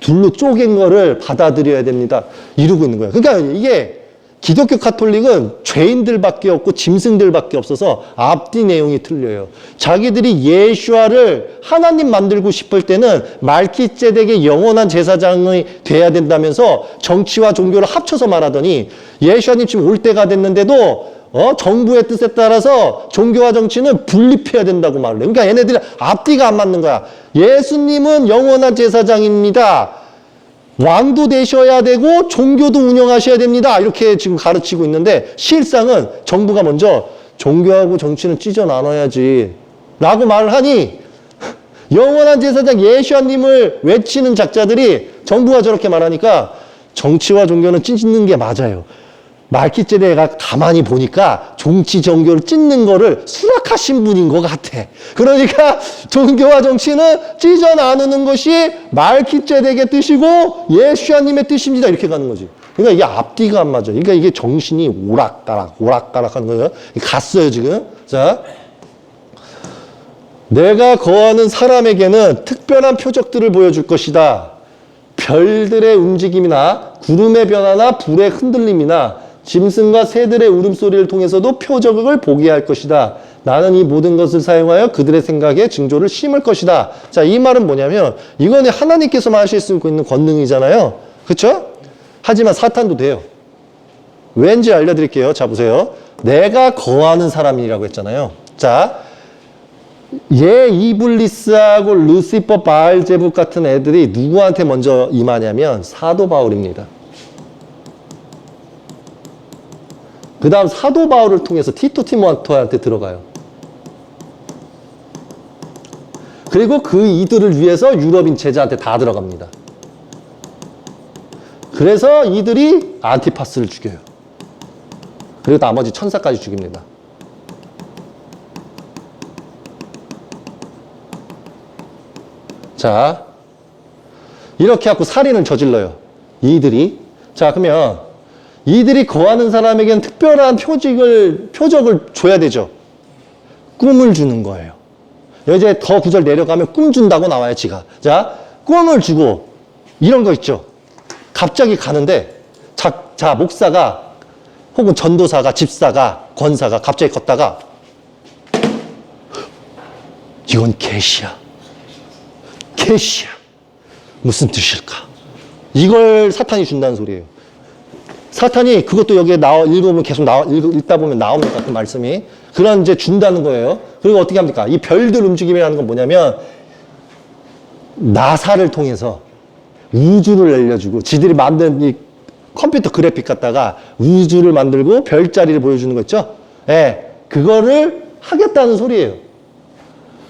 둘로 쪼갠 거를 받아들여야 됩니다. 이러고 있는 거예요. 그러니까 이게 기독교 카톨릭은 죄인들밖에 없고 짐승들밖에 없어서 앞뒤 내용이 틀려요. 자기들이 예수아를 하나님 만들고 싶을 때는 말키ጼ덱의 영원한 제사장이 돼야 된다면서 정치와 종교를 합쳐서 말하더니 예수아님 지금 올 때가 됐는데도 정부의 뜻에 따라서 종교와 정치는 분립해야 된다고 말을 해요. 그러니까 얘네들이 앞뒤가 안 맞는 거야. 예수님은 영원한 제사장입니다. 왕도 되셔야 되고 종교도 운영하셔야 됩니다. 이렇게 지금 가르치고 있는데 실상은 정부가 먼저 종교하고 정치는 찢어 나눠야지 라고 말을 하니 영원한 제사장 예수님을 외치는 작자들이 정부가 저렇게 말하니까 정치와 종교는 찢는 게 맞아요. 말키ጼ덱가 가만히 보니까 정치 종교를 찢는 거를 수락하신 분인 것 같아. 그러니까 종교와 정치는 찢어 나누는 것이 말키ጼ덱의 뜻이고 예수아님의 뜻입니다. 이렇게 가는 거지. 그러니까 이게 앞뒤가 안 맞아. 그러니까 이게 정신이 오락가락 하는 거예요. 갔어요 지금. 자, 내가 거하는 사람에게는 특별한 표적들을 보여줄 것이다. 별들의 움직임이나 구름의 변화나 불의 흔들림이나 짐승과 새들의 울음소리를 통해서도 표적을 보게 할 것이다. 나는 이 모든 것을 사용하여 그들의 생각에 징조를 심을 것이다. 자, 이 말은 뭐냐면 이거는 하나님께서만 하실 수 있는 권능이잖아요. 그렇죠? 하지만 사탄도 돼요. 왠지 알려드릴게요. 자, 보세요. 내가 거하는 사람이라고 했잖아요. 자, 이블리스하고 루시퍼, 바알제북 같은 애들이 누구한테 먼저 임하냐면 사도 바울입니다. 그 다음 사도 바울을 통해서 티토 티모테오한테 들어가요. 그리고 그 이들을 위해서 유럽인 제자한테 다 들어갑니다. 그래서 이들이 안티파스를 죽여요. 그리고 나머지 천사까지 죽입니다. 자, 이렇게 하고 살인을 저질러요. 이들이. 자, 그러면 이들이 거하는 사람에게는 특별한 표적을 줘야 되죠. 꿈을 주는 거예요. 이제 더 구절 내려가면 꿈 준다고 나와요, 지가. 자, 꿈을 주고 이런 거 있죠. 갑자기 가는데 자, 목사가 혹은 전도사가, 집사가, 권사가 갑자기 걷다가 이건 계시야. 계시야. 무슨 뜻일까? 이걸 사탄이 준다는 소리예요. 사탄이 그것도 여기에 읽으면 계속 읽다 보면 나옵니다. 그 말씀이. 그런 이제 준다는 거예요. 그리고 어떻게 합니까? 이 별들 움직임이라는 건 뭐냐면 나사를 통해서 우주를 알려주고 지들이 만든 이 컴퓨터 그래픽 갖다가 우주를 만들고 별자리를 보여주는 거 있죠? 예. 그거를 하겠다는 소리예요.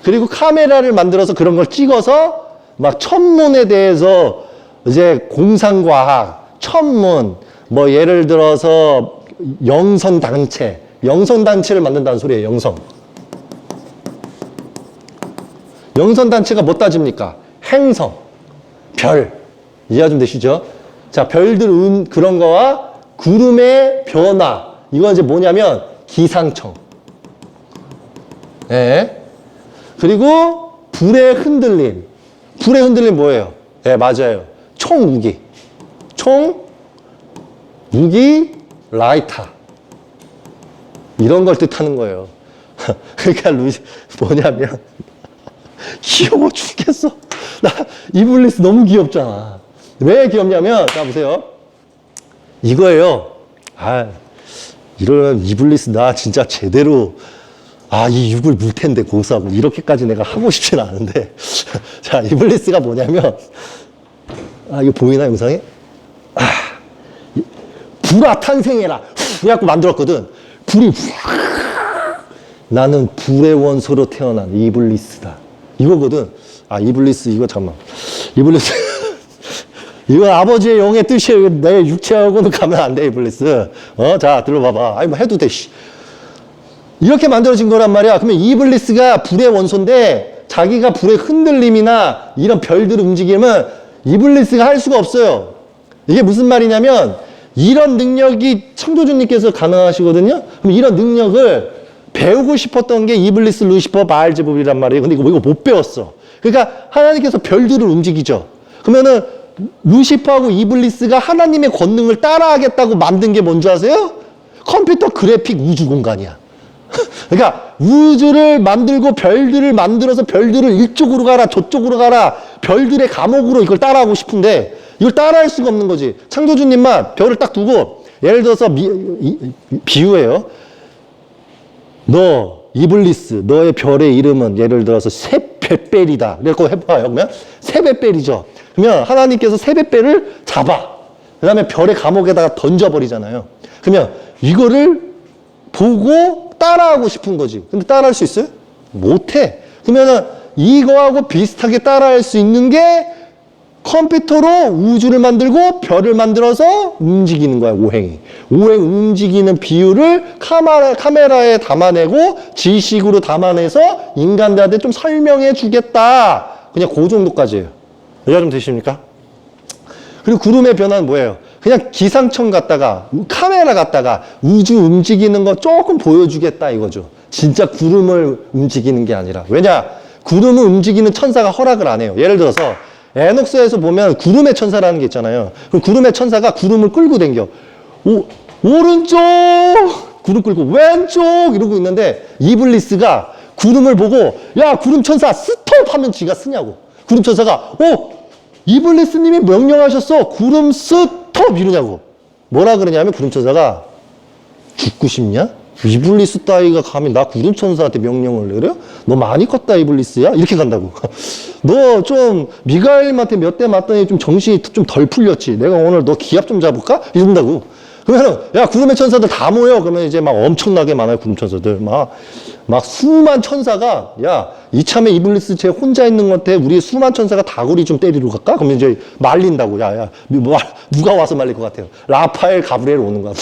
그리고 카메라를 만들어서 그런 걸 찍어서 막 천문에 대해서 이제 공상과학, 천문, 뭐 예를 들어서 영성단체를 만든다는 소리예요. 영성단체가 뭐 따집니까? 행성, 별. 이해가 좀 되시죠? 자, 별들 그런 거와 구름의 변화. 이건 이제 뭐냐면 기상청. 예. 그리고 불의 흔들림. 불의 흔들림 뭐예요? 예, 맞아요. 총무기. 무기, 라이터. 이런 걸 뜻하는 거예요. 그러니까 뭐냐면 귀여워 죽겠어. 나 이블리스 너무 귀엽잖아. 왜 귀엽냐면 자 보세요. 이거예요. 이런 이블리스 나 진짜 제대로 이 육을 물 텐데 고수하고 이렇게까지 내가 하고 싶지는 않은데 자 이블리스가 뭐냐면 이거 보이나 영상에? 불아 탄생해라. 그래갖고 만들었거든. 불이 나는 불의 원소로 태어난 이블리스다. 이거거든. 아, 이블리스, 이거 잠깐만. 이블리스. 이거 아버지의 영의 뜻이에요. 내 육체하고는 가면 안 돼, 이블리스. 자, 들어봐봐. 아니, 뭐 해도 돼, 씨. 이렇게 만들어진 거란 말이야. 그러면 이블리스가 불의 원소인데, 자기가 불의 흔들림이나 이런 별들을 움직이면 이블리스가 할 수가 없어요. 이게 무슨 말이냐면, 이런 능력이 창조주님께서 가능하시거든요? 그럼 이런 능력을 배우고 싶었던 게 이블리스, 루시퍼, 바알제불이란 말이에요. 근데 이거 못 배웠어. 그러니까 하나님께서 별들을 움직이죠. 그러면은 루시퍼하고 이블리스가 하나님의 권능을 따라하겠다고 만든 게 뭔지 아세요? 컴퓨터 그래픽 우주 공간이야. 그러니까 우주를 만들고 별들을 만들어서 별들을 이쪽으로 가라 저쪽으로 가라 별들의 감옥으로 이걸 따라하고 싶은데 이걸 따라할 수가 없는 거지. 창조주님만 별을 딱 두고 예를 들어서 비유예요. 너 이블리스 너의 별의 이름은 예를 들어서 세뱃벨이다. 이렇게 해봐요. 그러면 세뱃벨이죠. 그러면 하나님께서 세뱃벨을 잡아. 그 다음에 별의 감옥에다가 던져버리잖아요. 그러면 이거를 보고 따라하고 싶은 거지. 근데 따라할 수 있어요? 못해. 그러면은 이거하고 비슷하게 따라할 수 있는 게 컴퓨터로 우주를 만들고 별을 만들어서 움직이는 거야, 오행이. 오행 움직이는 비율을 카메라에 담아내고 지식으로 담아내서 인간들한테 좀 설명해 주겠다. 그냥 그 정도까지예요. 이해가 좀 되십니까? 그리고 구름의 변화는 뭐예요? 그냥 기상청 갔다가 카메라 갔다가 우주 움직이는 거 조금 보여주겠다 이거죠. 진짜 구름을 움직이는 게 아니라. 왜냐? 구름을 움직이는 천사가 허락을 안 해요. 예를 들어서 에녹스에서 보면 구름의 천사라는 게 있잖아요. 그럼 구름의 천사가 구름을 끌고 다녀. 오른쪽 구름 끌고 왼쪽 이러고 있는데 이블리스가 구름을 보고 야 구름 천사 스톱 하면 지가 쓰냐고. 구름 천사가 이블리스님이 명령하셨어. 구름 스톱 이러냐고. 뭐라 그러냐면 구름 천사가 죽고 싶냐? 이블리스 따위가 감히 나 구름 천사한테 명령을 내려? 너 많이 컸다 이블리스야? 이렇게 간다고. 너 좀 미가엘님한테 몇 대 맞더니 좀 정신이 좀 덜 풀렸지. 내가 오늘 너 기합 좀 잡을까? 이런다고. 그러면은 야 구름의 천사들 다 모여. 그러면 이제 막 엄청나게 많아요 구름 천사들. 막 수만 천사가 야 이참에 이블리스 쟤 혼자 있는 것 같아. 우리 수만 천사가 다구리 좀 때리러 갈까? 그러면 이제 말린다고. 누가 와서 말릴 것 같아요? 라파엘 가브리엘 오는 거야.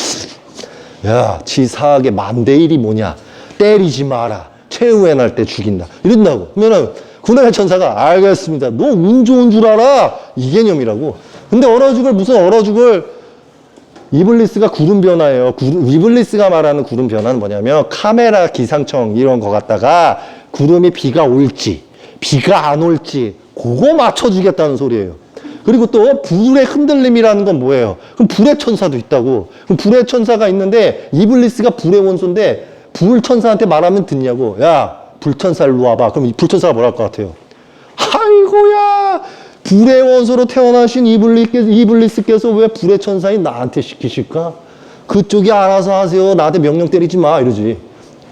야, 지사하게 만대일이 뭐냐? 때리지 마라. 최후의 날 때 죽인다. 이런다고. 그러면은 구름의 천사가 알겠습니다. 너 운 좋은 줄 알아. 이 개념이라고. 근데 무슨 얼어 죽을 이블리스가 구름 변화예요. 이블리스가 말하는 구름 변화는 뭐냐면 카메라 기상청 이런 거 갖다가 구름이 비가 올지 비가 안 올지 그거 맞춰주겠다는 소리예요. 그리고 또 불의 흔들림이라는 건 뭐예요? 그럼 불의 천사도 있다고. 그럼 불의 천사가 있는데 이블리스가 불의 원소인데 불 천사한테 말하면 듣냐고. 야, 불 천사 일로 와봐. 그럼 이 불 천사가 뭐랄 것 같아요? 아이고야, 불의 원소로 태어나신 이블리스께서 왜 불의 천사인 나한테 시키실까? 그쪽이 알아서 하세요. 나한테 명령 때리지 마. 이러지.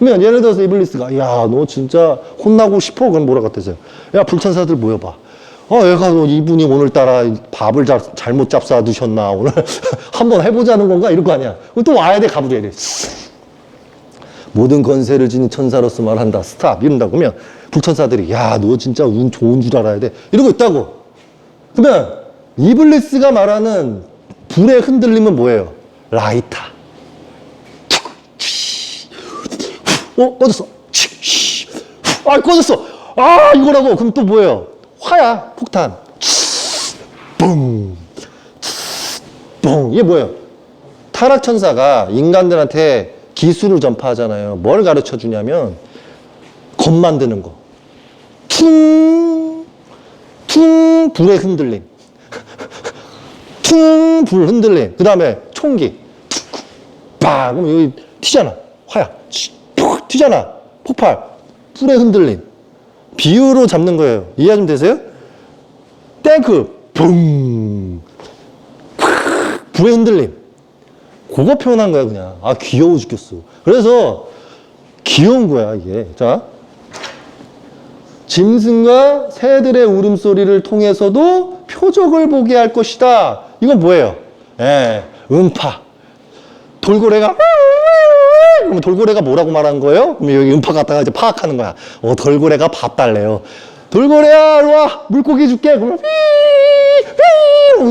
그러면 예를 들어서 이블리스가 야, 너 진짜 혼나고 싶어? 그럼 뭐라 같아서요? 야, 불 천사들 모여봐. 얘가 이분이 오늘따라 밥을 잘못 잡숴 두셨나? 오늘 한번 해보자는 건가? 이럴 거 아니야. 그럼 또 와야 돼, 가브리엘이. 모든 권세를 지닌 천사로서 말한다. 스탑. 이런다고 그러면 불천사들이 야, 너 진짜 운 좋은 줄 알아야 돼. 이러고 있다고. 그러면 이블리스가 말하는 불의 흔들림은 뭐예요? 라이타. 꺼졌어. 꺼졌어. 이거라고. 그럼 또 뭐예요? 화야, 폭탄. 뿡. 뿡. 이게 뭐예요? 타락천사가 인간들한테 기술을 전파하잖아요. 뭘 가르쳐 주냐면, 검 만드는 거. 퉁. 퉁. 불의 흔들림. 퉁. 불 흔들림. 그 다음에 총기. 빡. 그럼 여기 튀잖아. 화야. 푹 튀잖아. 폭발. 불의 흔들림. 비유로 잡는 거예요. 이해 좀 되세요? 탱크, 붕, 불의 흔들림. 그거 표현한 거야, 그냥. 귀여워 죽겠어. 그래서 귀여운 거야, 이게. 자, 짐승과 새들의 울음소리를 통해서도 표적을 보게 할 것이다. 이건 뭐예요? 음파. 돌고래가 그러면 돌고래가 뭐라고 말하는 거예요? 그럼 여기 음파 갖다가 이제 파악하는 거야. 돌고래가 밥 달래요. 돌고래야, 이리 와. 물고기 줄게. 그러면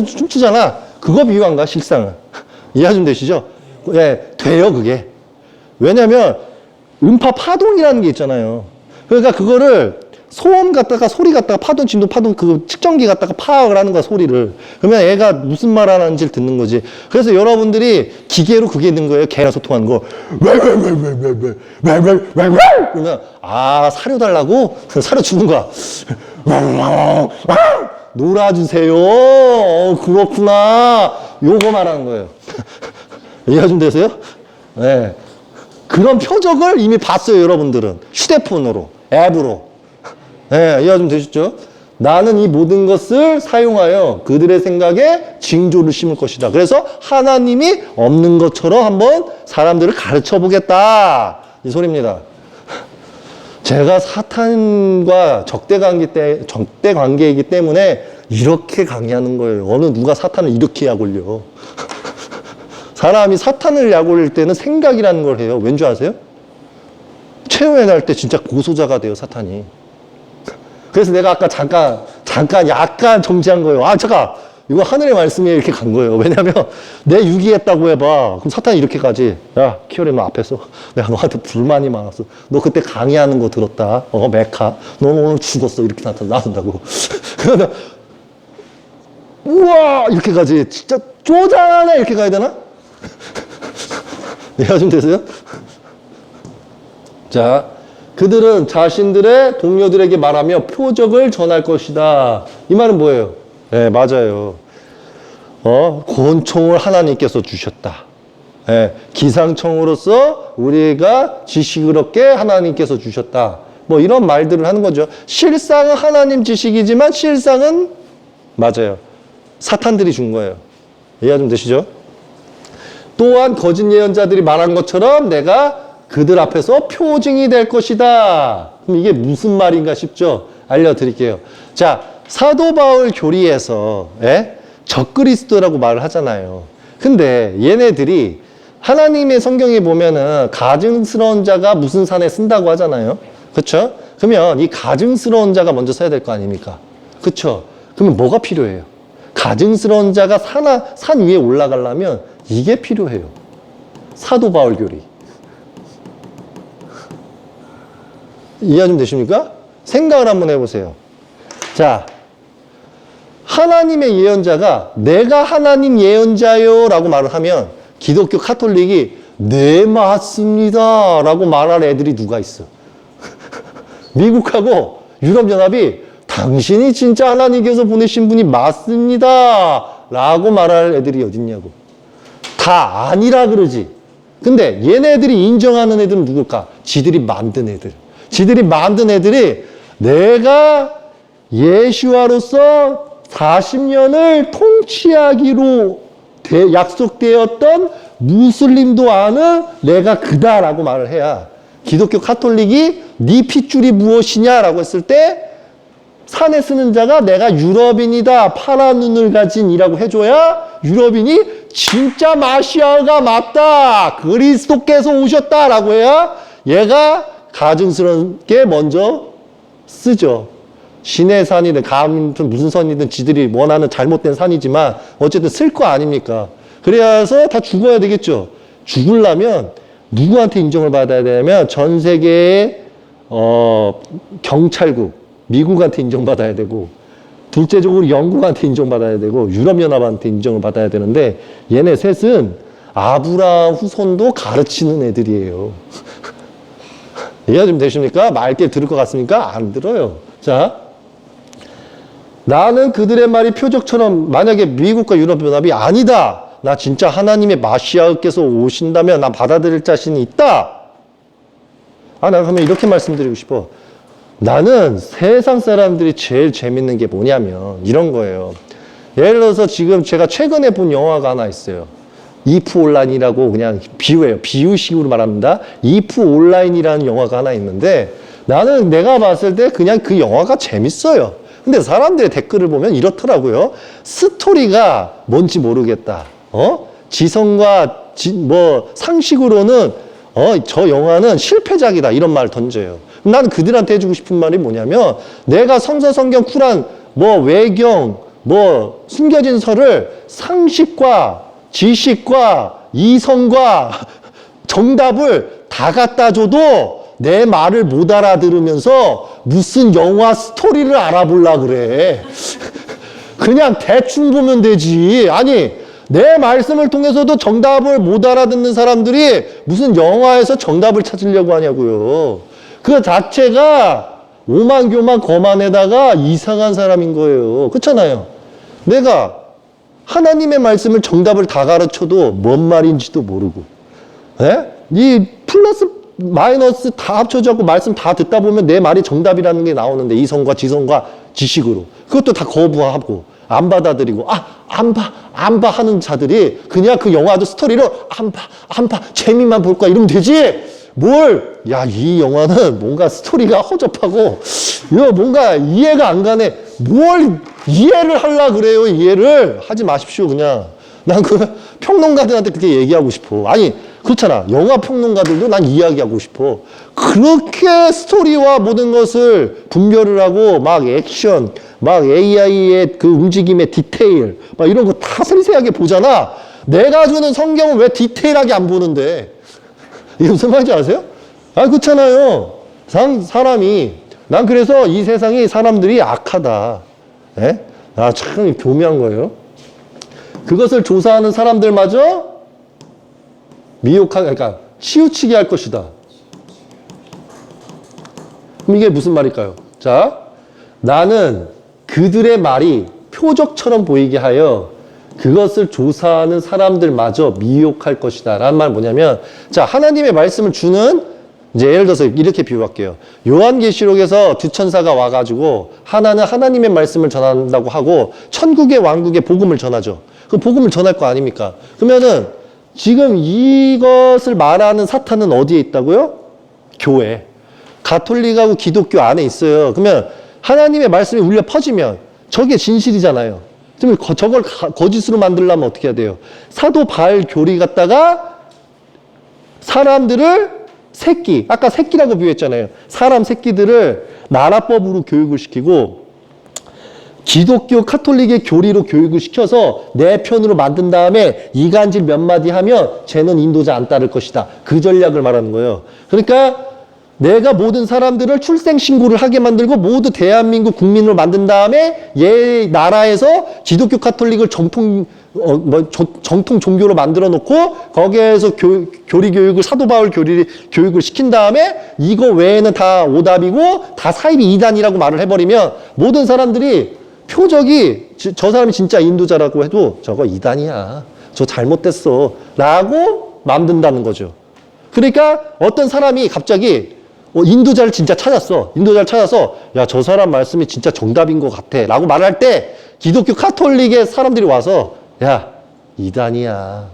춤추잖아. 그거 비유한가, 실상은. 이해 좀 되시죠? 예, 돼요, 그게. 왜냐면, 음파 파동이라는 게 있잖아요. 그러니까 그거를 소음 갖다가 소리 갖다가 파동, 진도 파동 그 측정기 갖다가 파악을 하는 거야, 소리를. 그러면 애가 무슨 말 하는지를 듣는 거지. 그래서 여러분들이 기계로 그게 있는 거예요. 개랑 소통하는 거. 그러면, 사료 달라고? 사료 주는 거야. 놀아주세요. 그렇구나. 요거 말하는 거예요. 이해가 좀 되세요? 네. 그런 표적을 이미 봤어요, 여러분들은. 휴대폰으로, 앱으로. 네, 이해가 좀 되셨죠? 나는 이 모든 것을 사용하여 그들의 생각에 징조를 심을 것이다. 그래서 하나님이 없는 것처럼 한번 사람들을 가르쳐 보겠다. 이 소리입니다. 제가 사탄과 적대 관계이기 때문에 이렇게 강의하는 거예요. 어느 누가 사탄을 이렇게 약 올려. 사람이 사탄을 약 올릴 때는 생각이라는 걸 해요. 왠 줄 아세요? 최후에 날 때 진짜 고소자가 돼요, 사탄이. 그래서 내가 아까 잠깐 약간 정지한 거예요. 잠깐! 이거 하늘의 말씀이 이렇게 간 거예요. 왜냐면 내 유기했다고 해봐. 그럼 사탄이 이렇게 가지. 야, 키어리 너 앞에서 내가 너한테 불만이 많았어. 너 그때 강의하는 거 들었다. 메카. 너 오늘 죽었어. 이렇게 나선다고. 그러면 우와! 이렇게 가지. 진짜 쪼잔하네. 이렇게 가야 되나? 이해가 좀 되세요? 자, 그들은 자신들의 동료들에게 말하며 표적을 전할 것이다. 이 말은 뭐예요? 네, 맞아요. 권총을 하나님께서 주셨다. 네, 기상청으로서 우리가 지식을 얻게 하나님께서 주셨다. 뭐 이런 말들을 하는 거죠. 실상은 하나님 지식이지만 실상은 맞아요. 사탄들이 준 거예요. 이해가 좀 되시죠? 또한 거짓 예언자들이 말한 것처럼 내가 그들 앞에서 표징이 될 것이다. 그럼 이게 무슨 말인가 싶죠? 알려드릴게요. 자, 사도 바울 교리에서 적그리스도라고 말을 하잖아요. 근데 얘네들이 하나님의 성경에 보면은 가증스러운 자가 무슨 산에 쓴다고 하잖아요. 그렇죠? 그러면 이 가증스러운 자가 먼저 써야 될 거 아닙니까? 그렇죠? 그러면 뭐가 필요해요? 가증스러운 자가 산 위에 올라가려면 이게 필요해요. 사도 바울 교리. 이해 좀 되십니까? 생각을 한번 해보세요. 자, 하나님의 예언자가 내가 하나님 예언자요 라고 말을 하면 기독교 카톨릭이 네 맞습니다 라고 말할 애들이 누가 있어? 미국하고 유럽연합이 당신이 진짜 하나님께서 보내신 분이 맞습니다 라고 말할 애들이 어딨냐고. 다 아니라 그러지. 근데 얘네들이 인정하는 애들은 누굴까? 지들이 만든 애들. 지들이 만든 애들이 내가 예수와로서 40년을 통치하기로 약속되었던 무슬림도 아는 내가 그다라고 말을 해야 기독교 카톨릭이 네 핏줄이 무엇이냐라고 했을 때 산에 쓰는 자가 내가 유럽인이다 파란 눈을 가진 이라고 해줘야 유럽인이 진짜 마시아가 맞다 그리스도께서 오셨다라고 해야 얘가 가증스럽게 먼저 쓰죠. 신의 산이든 무슨 산이든 지들이 원하는 잘못된 산이지만 어쨌든 쓸 거 아닙니까? 그래서 다 죽어야 되겠죠. 죽으려면 누구한테 인정을 받아야 되냐면 전 세계의 경찰국 미국한테 인정받아야 되고 둘째적으로 영국한테 인정받아야 되고 유럽연합한테 인정을 받아야 되는데 얘네 셋은 아브라함 후손도 가르치는 애들이에요. 이해가 좀 되십니까? 맑게 들을 것 같습니까? 안 들어요. 자, 나는 그들의 말이 표적처럼 만약에 미국과 유럽연합이 아니다. 나 진짜 하나님의 마시아께서 오신다면 나 받아들일 자신이 있다. 나 그러면 이렇게 말씀드리고 싶어. 나는 세상 사람들이 제일 재밌는 게 뭐냐면 이런 거예요. 예를 들어서 지금 제가 최근에 본 영화가 하나 있어요. 이프 온라인이라고 그냥 비유예요. 비유식으로 말합니다. 이프 온라인이라는 영화가 하나 있는데 나는 내가 봤을 때 그냥 그 영화가 재밌어요. 근데 사람들의 댓글을 보면 이렇더라고요. 스토리가 뭔지 모르겠다. 지성과 상식으로는 저 영화는 실패작이다. 이런 말을 던져요. 나는 그들한테 해주고 싶은 말이 뭐냐면 내가 성서성경 쿨한 뭐 외경, 뭐 숨겨진 설을 상식과 지식과 이성과 정답을 다 갖다 줘도 내 말을 못 알아들으면서 무슨 영화 스토리를 알아보려 그래. 그냥 대충 보면 되지. 아니, 내 말씀을 통해서도 정답을 못 알아듣는 사람들이 무슨 영화에서 정답을 찾으려고 하냐고요. 그 자체가 오만교만 거만에다가 이상한 사람인 거예요. 그렇잖아요. 내가 하나님의 말씀을 정답을 다 가르쳐도 뭔 말인지도 모르고, 예? 이 플러스 마이너스 다 합쳐져갖고 말씀 다 듣다 보면 내 말이 정답이라는 게 나오는데 이성과 지성과 지식으로 그것도 다 거부하고 안 받아들이고 안 봐 하는 자들이 그냥 그 영화도 스토리로 안 봐 재미만 볼 거야 이러면 되지. 이 영화는 뭔가 스토리가 허접하고 이거 뭔가 이해가 안 가네. 뭘 이해를 하려 그래요. 이해를 하지 마십시오. 그냥 난 그 평론가들한테 그렇게 얘기하고 싶어. 아니 그렇잖아. 영화 평론가들도 난 이야기하고 싶어. 그렇게 스토리와 모든 것을 분별을 하고 막 액션, 막 AI의 그 움직임의 디테일, 막 이런 거 다 세세하게 보잖아. 내가 주는 성경은 왜 디테일하게 안 보는데? 이게 무슨 말인지 아세요? 그렇잖아요. 사람이, 난 그래서 이 세상이 사람들이 악하다. 예? 참 교묘한 거예요. 그것을 조사하는 사람들마저 그러니까 치우치게 할 것이다. 그럼 이게 무슨 말일까요? 자, 나는 그들의 말이 표적처럼 보이게 하여 그것을 조사하는 사람들마저 미혹할 것이다. 라는 말 뭐냐면, 자, 하나님의 말씀을 주는, 이제 예를 들어서 이렇게 비유할게요. 요한계시록에서 두 천사가 와가지고 하나는 하나님의 말씀을 전한다고 하고 천국의 왕국의 복음을 전하죠. 그 복음을 전할 거 아닙니까? 그러면은 지금 이것을 말하는 사탄은 어디에 있다고요? 교회. 가톨릭하고 기독교 안에 있어요. 그러면 하나님의 말씀이 울려 퍼지면 저게 진실이잖아요. 그러면 저걸 거짓으로 만들려면 어떻게 해야 돼요? 사도 바울 교리 갖다가 사람들을 아까 새끼라고 비유했잖아요. 사람 새끼들을 나라법으로 교육을 시키고 기독교 카톨릭의 교리로 교육을 시켜서 내 편으로 만든 다음에 이간질 몇 마디 하면 쟤는 인도자 안 따를 것이다. 그 전략을 말하는 거예요. 그러니까 내가 모든 사람들을 출생신고를 하게 만들고 모두 대한민국 국민으로 만든 다음에 얘 나라에서 기독교 카톨릭을 정통 종교로 만들어 놓고 거기에서 교리 교육을 사도 바울 교육을 시킨 다음에 이거 외에는 다 오답이고 다 사입이 이단이라고 말을 해버리면 모든 사람들이 표적이 저 사람이 진짜 인도자라고 해도 저거 이단이야. 저 잘못됐어. 라고 만든다는 거죠. 그러니까 어떤 사람이 갑자기 인도자를 진짜 찾았어. 인도자를 찾아서 야, 저 사람 말씀이 진짜 정답인 것 같아. 라고 말할 때 기독교 카톨릭의 사람들이 와서 야, 이단이야.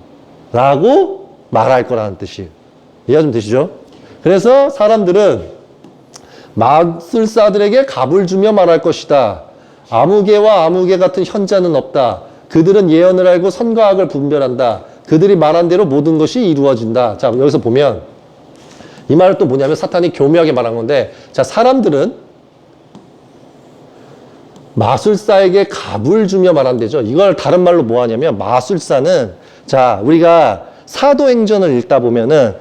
라고 말할 거라는 뜻이에요. 이해가 좀 되시죠? 그래서 사람들은 마술사들에게 값을 주며 말할 것이다. 아무개와 아무개 같은 현자는 없다. 그들은 예언을 알고 선과 악을 분별한다. 그들이 말한 대로 모든 것이 이루어진다. 자, 여기서 보면 이 말은 또 뭐냐면 사탄이 교묘하게 말한 건데, 자, 사람들은 마술사에게 값을 주며 말한대죠. 이걸 다른 말로 뭐 하냐면 마술사는, 자, 우리가 사도행전을 읽다 보면은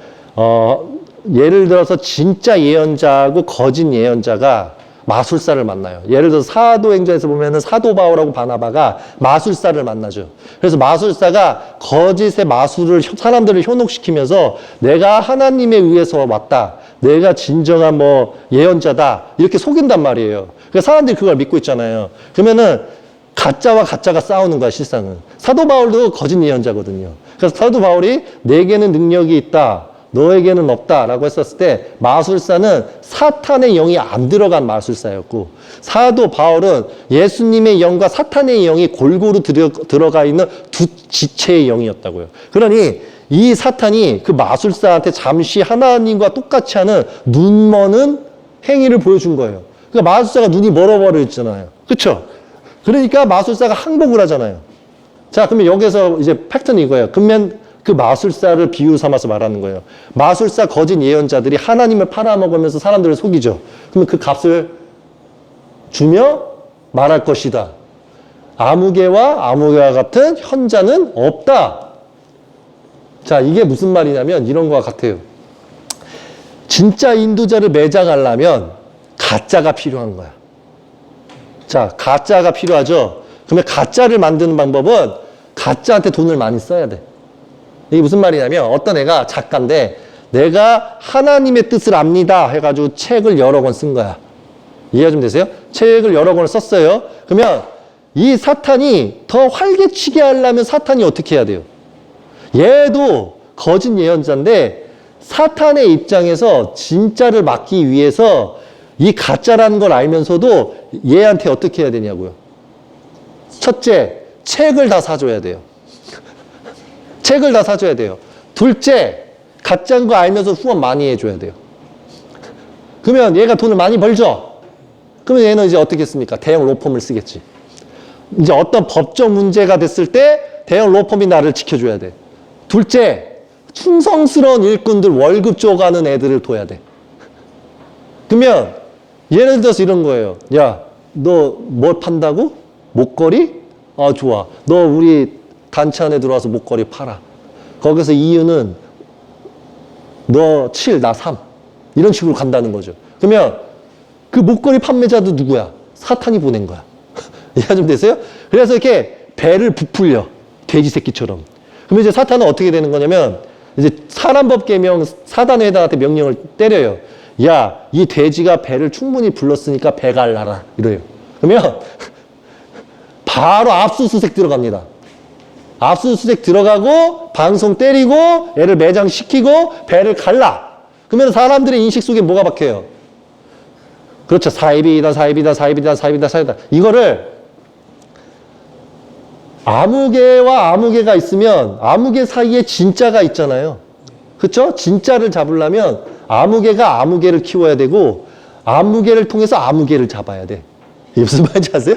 예를 들어서 진짜 예언자하고 거짓 예언자가 마술사를 만나요. 예를 들어서 사도행전에서 보면은 사도 바울하고 바나바가 마술사를 만나죠. 그래서 마술사가 거짓의 마술을 사람들을 현혹시키면서 내가 하나님에 의해서 왔다. 내가 진정한 예언자다. 이렇게 속인단 말이에요. 그러니까 사람들이 그걸 믿고 있잖아요. 그러면은 가짜와 가짜가 싸우는 거야, 실상은. 사도 바울도 거짓 예언자거든요. 그래서 사도 바울이 내게는 능력이 있다. 너에게는 없다라고 했었을 때 마술사는 사탄의 영이 안 들어간 마술사였고, 사도 바울은 예수님의 영과 사탄의 영이 골고루 들어가 있는 두 지체의 영이었다고요. 그러니 이 사탄이 그 마술사한테 잠시 하나님과 똑같이 하는 눈 머는 행위를 보여준 거예요. 그러니까 마술사가 눈이 멀어버렸잖아요. 그렇죠? 그러니까 마술사가 항복을 하잖아요. 자, 그러면 여기서 이제 팩트는 이거예요. 그러면 그 마술사를 비유 삼아서 말하는 거예요. 마술사 거짓 예언자들이 하나님을 팔아먹으면서 사람들을 속이죠. 그러면 그 값을 주며 말할 것이다. 아무개와 아무개와 같은 현자는 없다. 자, 이게 무슨 말이냐면 이런 거와 같아요. 진짜 인도자를 매장하려면 가짜가 필요한 거야. 자, 가짜가 필요하죠. 그러면 가짜를 만드는 방법은 가짜한테 돈을 많이 써야 돼. 이게 무슨 말이냐면 어떤 애가 작가인데 내가 하나님의 뜻을 압니다 해가지고 책을 여러 권 쓴 거야. 이해가 좀 되세요? 책을 여러 권을 썼어요. 그러면 이 사탄이 더 활개치게 하려면 사탄이 어떻게 해야 돼요? 얘도 거짓 예언자인데 사탄의 입장에서 진짜를 막기 위해서 이 가짜라는 걸 알면서도 얘한테 어떻게 해야 되냐고요. 첫째, 책을 다 사줘야 돼요. 책을 다 사줘야 돼요. 둘째, 가짜인 거 알면서 후원 많이 해줘야 돼요. 그러면 얘가 돈을 많이 벌죠? 그러면 얘는 이제 어떻게 했습니까? 대형 로펌을 쓰겠지. 이제 어떤 법적 문제가 됐을 때 대형 로펌이 나를 지켜줘야 돼. 둘째, 충성스러운 일꾼들 월급 줘가는 애들을 둬야 돼. 그러면 예를 들어서 이런 거예요. 야, 너 뭘 판다고? 목걸이? 아, 좋아. 너 우리 단체 안에 들어와서 목걸이 팔아. 거기서 이유는 너 7, 나 3. 이런 식으로 간다는 거죠. 그러면 그 목걸이 판매자도 누구야? 사탄이 보낸 거야. 이해가 좀 되세요? 그래서 이렇게 배를 부풀려. 돼지 새끼처럼. 그러면 이제 사탄은 어떻게 되는 거냐면 이제 사람법 계명 사단에다한테 명령을 때려요. 야, 이 돼지가 배를 충분히 불렀으니까 배 갈라라. 이래요. 그러면 바로 압수수색 들어갑니다. 압수수색 들어가고 방송 때리고 애를 매장시키고 배를 갈라. 그러면 사람들의 인식 속에 뭐가 박혀요? 그렇죠. 사입이다, 사입이다, 사입이다, 사입이다, 사입이다. 이거를 아무개와 아무개가 있으면 아무개 사이에 진짜가 있잖아요. 그렇죠? 진짜를 잡으려면 아무개가 아무개를 키워야 되고 아무개를 통해서 아무개를 잡아야 돼. 이게 무슨 말인지 아세요?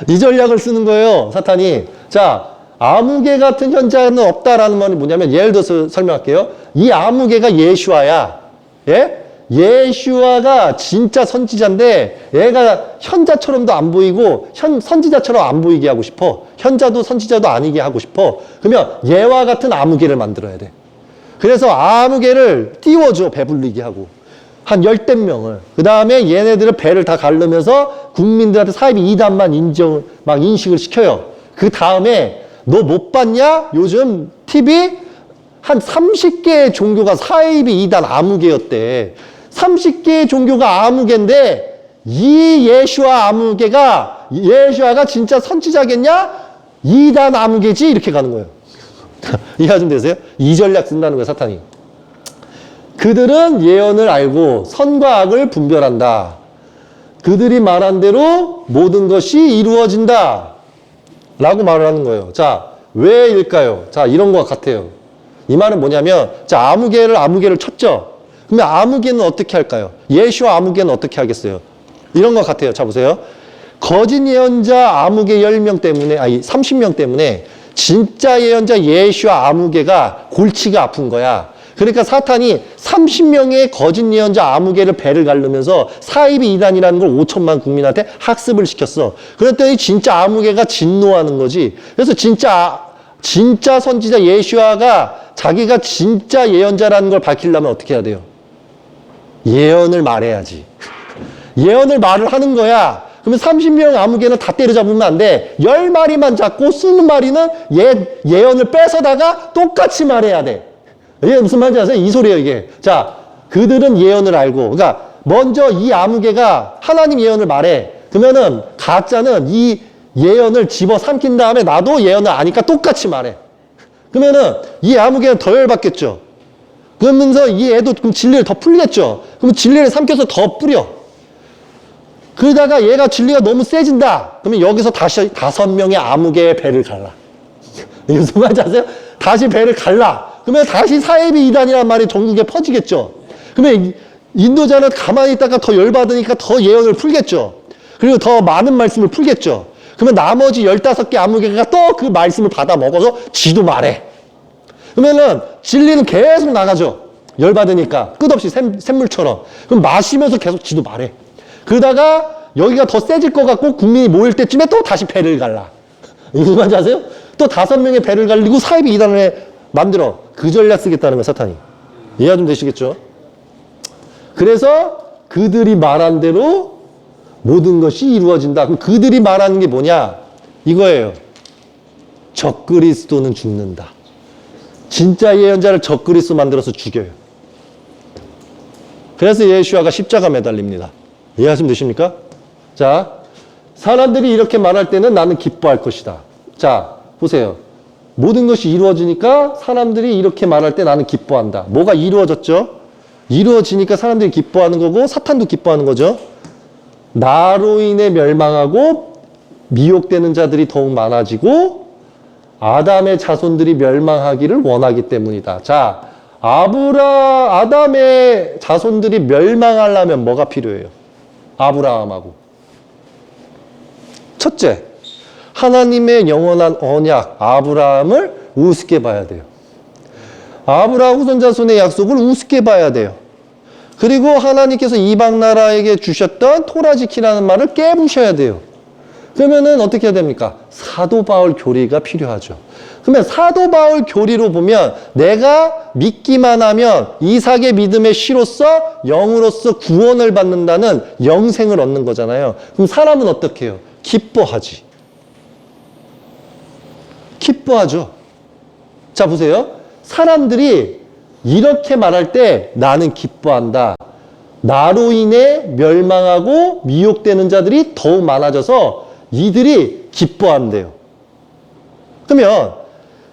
이 전략을 쓰는 거예요, 사탄이. 자, 아무개 같은 현자는 없다라는 말이 뭐냐면 예를 들어서 설명할게요. 이 아무개가 예슈아야. 예? 예슈아가 진짜 선지자인데 얘가 현자처럼도 안 보이고 선지자처럼 안 보이게 하고 싶어. 현자도 선지자도 아니게 하고 싶어. 그러면 얘와 같은 아무개를 만들어야 돼. 그래서 아무개를 띄워줘. 배불리게 하고. 한 10대 명을. 그 다음에 얘네들은 배를 다 가르면서 국민들한테 사이비 2단만 인식을 시켜요. 그 다음에 너 못 봤냐? 요즘 TV 한 30개의 종교가 사이비 2단 아무개였대. 30개의 종교가 아무개인데 이 예슈아 아무개가 예슈아가 진짜 선지자겠냐? 2단 아무개지? 이렇게 가는 거예요. 이해가 좀 되세요? 이 전략 쓴다는 거예요, 사탄이. 그들은 예언을 알고 선과 악을 분별한다. 그들이 말한 대로 모든 것이 이루어진다. 라고 말을 하는 거예요. 자, 왜일까요? 자, 이런 것 같아요. 이 말은 뭐냐면, 자, 아무개를 쳤죠? 그러면 아무개는 어떻게 할까요? 예수와 아무개는 어떻게 하겠어요? 이런 것 같아요. 자, 보세요. 거짓 예언자 아무개 10명 때문에, 30명 때문에 진짜 예언자 예수와 아무개가 골치가 아픈 거야. 그러니까 사탄이 30명의 거짓 예언자 아무개를 배를 가르면서 사이비 이단이라는 걸 5천만 국민한테 학습을 시켰어. 그랬더니 진짜 아무개가 진노하는 거지. 그래서 진짜 선지자 예수아가 자기가 진짜 예언자라는 걸 밝히려면 어떻게 해야 돼요? 예언을 말해야지. 예언을 말을 하는 거야. 그러면 30명 아무개는 다 때려잡으면 안 돼. 10마리만 잡고 20마리는 예언을 뺏어다가 똑같이 말해야 돼. 이게 무슨 말인지 아세요? 이 소리예요, 이게. 자, 그들은 예언을 알고. 그러니까 먼저 이 아무개가 하나님 예언을 말해. 그러면은 가짜는 이 예언을 집어삼킨 다음에 나도 예언을 아니까 똑같이 말해. 그러면은 이 아무개는 더 열받겠죠. 그러면서 이 애도 그럼 진리를 더 풀겠죠. 그러면 진리를 삼켜서 더 뿌려. 그러다가 얘가 진리가 너무 세진다. 그러면 여기서 다시 5명의 아무개의 배를 갈라. 이게 무슨 말인지 아세요? 다시 배를 갈라. 그러면 다시 사이비 이단이라는 말이 전국에 퍼지겠죠. 그러면 인도자는 가만히 있다가 더 열받으니까 더 예언을 풀겠죠. 그리고 더 많은 말씀을 풀겠죠. 그러면 나머지 15개 아무개가 또 그 말씀을 받아 먹어서 지도 말해. 그러면은 진리는 계속 나가죠. 열받으니까 끝없이 샘물처럼. 그럼 마시면서 계속 지도 말해. 그러다가 여기가 더 세질 것 같고 국민이 모일 때쯤에 또 다시 배를 갈라. 무슨 말인지 아세요? 또 5명의 배를 갈리고 사이비 이단을 만들어. 그 전략 쓰겠다는 거야, 사탄이. 이해가 좀 되시겠죠? 그래서 그들이 말한 대로 모든 것이 이루어진다. 그럼 그들이 말하는 게 뭐냐? 이거예요. 적그리스도는 죽는다. 진짜 예언자를 적그리스도 만들어서 죽여요. 그래서 예수아가 십자가 매달립니다. 이해가 좀 되십니까? 자, 사람들이 이렇게 말할 때는 나는 기뻐할 것이다. 자, 보세요. 모든 것이 이루어지니까 사람들이 이렇게 말할 때 나는 기뻐한다. 뭐가 이루어졌죠? 이루어지니까 사람들이 기뻐하는 거고 사탄도 기뻐하는 거죠. 나로 인해 멸망하고 미혹되는 자들이 더욱 많아지고 아담의 자손들이 멸망하기를 원하기 때문이다. 자, 아담의 자손들이 멸망하려면 뭐가 필요해요? 아브라함하고. 첫째, 하나님의 영원한 언약, 아브라함을 우습게 봐야 돼요. 아브라함 후손자손의 약속을 우습게 봐야 돼요. 그리고 하나님께서 이방 나라에게 주셨던 토라 지키라는 말을 깨부셔야 돼요. 그러면은 어떻게 해야 됩니까? 사도 바울 교리가 필요하죠. 그러면 사도 바울 교리로 보면 내가 믿기만 하면 이삭의 믿음의 씨로서 영으로서 구원을 받는다는 영생을 얻는 거잖아요. 그럼 사람은 어떻게 해요? 기뻐하지. 기뻐하죠. 자, 보세요. 사람들이 이렇게 말할 때 나는 기뻐한다. 나로 인해 멸망하고 미혹되는 자들이 더욱 많아져서 이들이 기뻐한대요. 그러면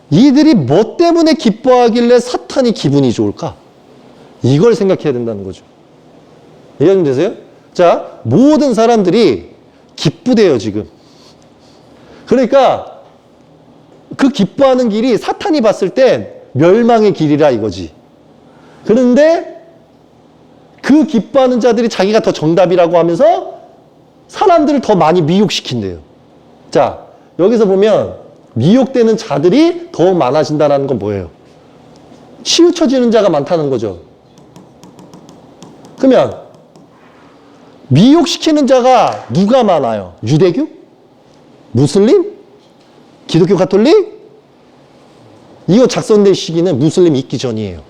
이들이 뭐 때문에 기뻐하길래 사탄이 기분이 좋을까? 이걸 생각해야 된다는 거죠. 이해 좀 되세요? 자, 모든 사람들이 기쁘대요, 지금. 그러니까 그 기뻐하는 길이 사탄이 봤을 땐 멸망의 길이라 이거지. 그런데 그 기뻐하는 자들이 자기가 더 정답이라고 하면서 사람들을 더 많이 미혹시킨대요. 자, 여기서 보면 미혹되는 자들이 더욱 많아진다는 건 뭐예요? 치우쳐지는 자가 많다는 거죠. 그러면 미혹시키는 자가 누가 많아요? 유대교? 무슬림? 기독교 가톨릭? 이거 작성된 시기는 무슬림 있기 전이에요.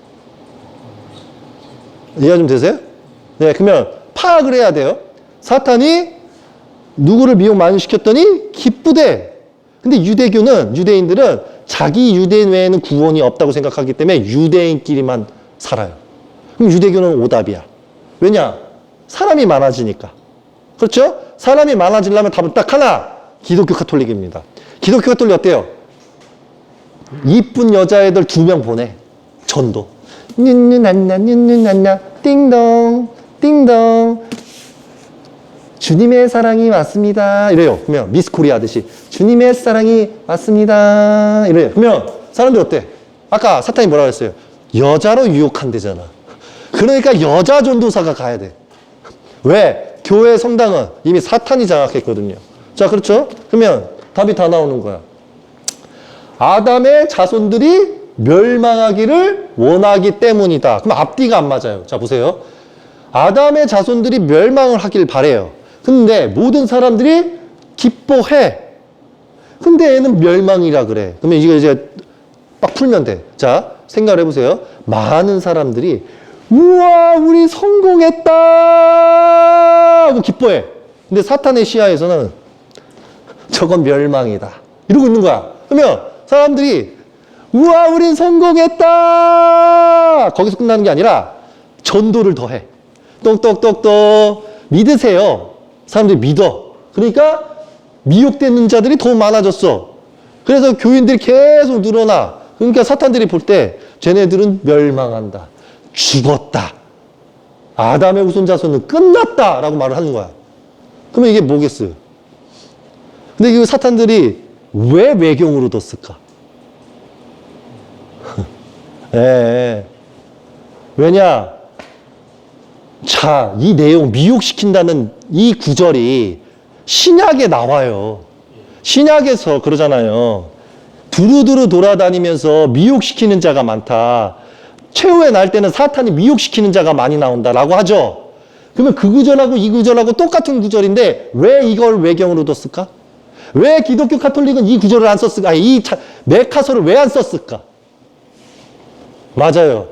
이해가 좀 되세요? 네, 그러면 파악을 해야 돼요. 사탄이 누구를 미혹 많이 시켰더니 기쁘대. 근데 유대인들은 자기 유대인 외에는 구원이 없다고 생각하기 때문에 유대인끼리만 살아요. 그럼 유대교는 오답이야. 왜냐? 사람이 많아지니까. 그렇죠? 사람이 많아지려면 답은 딱 하나. 기독교 가톨릭입니다. 기독교 가톨릭 어때요? 이쁜 여자애들 2명 보내. 전도. 뉴뉴난나 띵동 띵동 주님의 사랑이 왔습니다. 이래요. 그러면 미스 코리아 하듯이 주님의 사랑이 왔습니다. 이래요. 그러면 사람들 어때? 아까 사탄이 뭐라고 했어요? 여자로 유혹한대잖아. 그러니까 여자 전도사가 가야 돼. 왜? 교회 성당은 이미 사탄이 장악했거든요. 자, 그렇죠? 그러면 답이 다 나오는 거야. 아담의 자손들이 멸망하기를 원하기 때문이다. 그럼 앞뒤가 안 맞아요. 자, 보세요. 아담의 자손들이 멸망을 하길 바래요. 근데 모든 사람들이 기뻐해. 근데 얘는 멸망이라 그래. 그러면 이거 이제 딱 풀면 돼. 자, 생각을 해보세요. 많은 사람들이 우와, 우리 성공했다 하고 기뻐해. 근데 사탄의 시야에서는 저건 멸망이다 이러고 있는 거야. 그러면 사람들이 우와, 우린 성공했다 거기서 끝나는 게 아니라 전도를 더해. 똑똑똑똑 믿으세요. 사람들이 믿어. 그러니까 미혹되는 자들이 더 많아졌어. 그래서 교인들이 계속 늘어나. 그러니까 사탄들이 볼 때 쟤네들은 멸망한다, 죽었다, 아담의 후손자손은 끝났다 라고 말을 하는 거야. 그러면 이게 뭐겠어요? 근데 이 사탄들이 왜 외경으로 뒀을까? 예. 왜냐? 자, 이 내용, 미혹시킨다는 이 구절이 신약에 나와요. 신약에서 그러잖아요. 두루두루 돌아다니면서 미혹시키는 자가 많다. 최후의 날 때는 사탄이 미혹시키는 자가 많이 나온다라고 하죠. 그러면 그 구절하고 이 구절하고 똑같은 구절인데 왜 이걸 외경으로 뒀을까? 왜 기독교 카톨릭은 이 구절을 안 썼을까? 아니, 이 메카서를 왜 안 썼을까? 맞아요.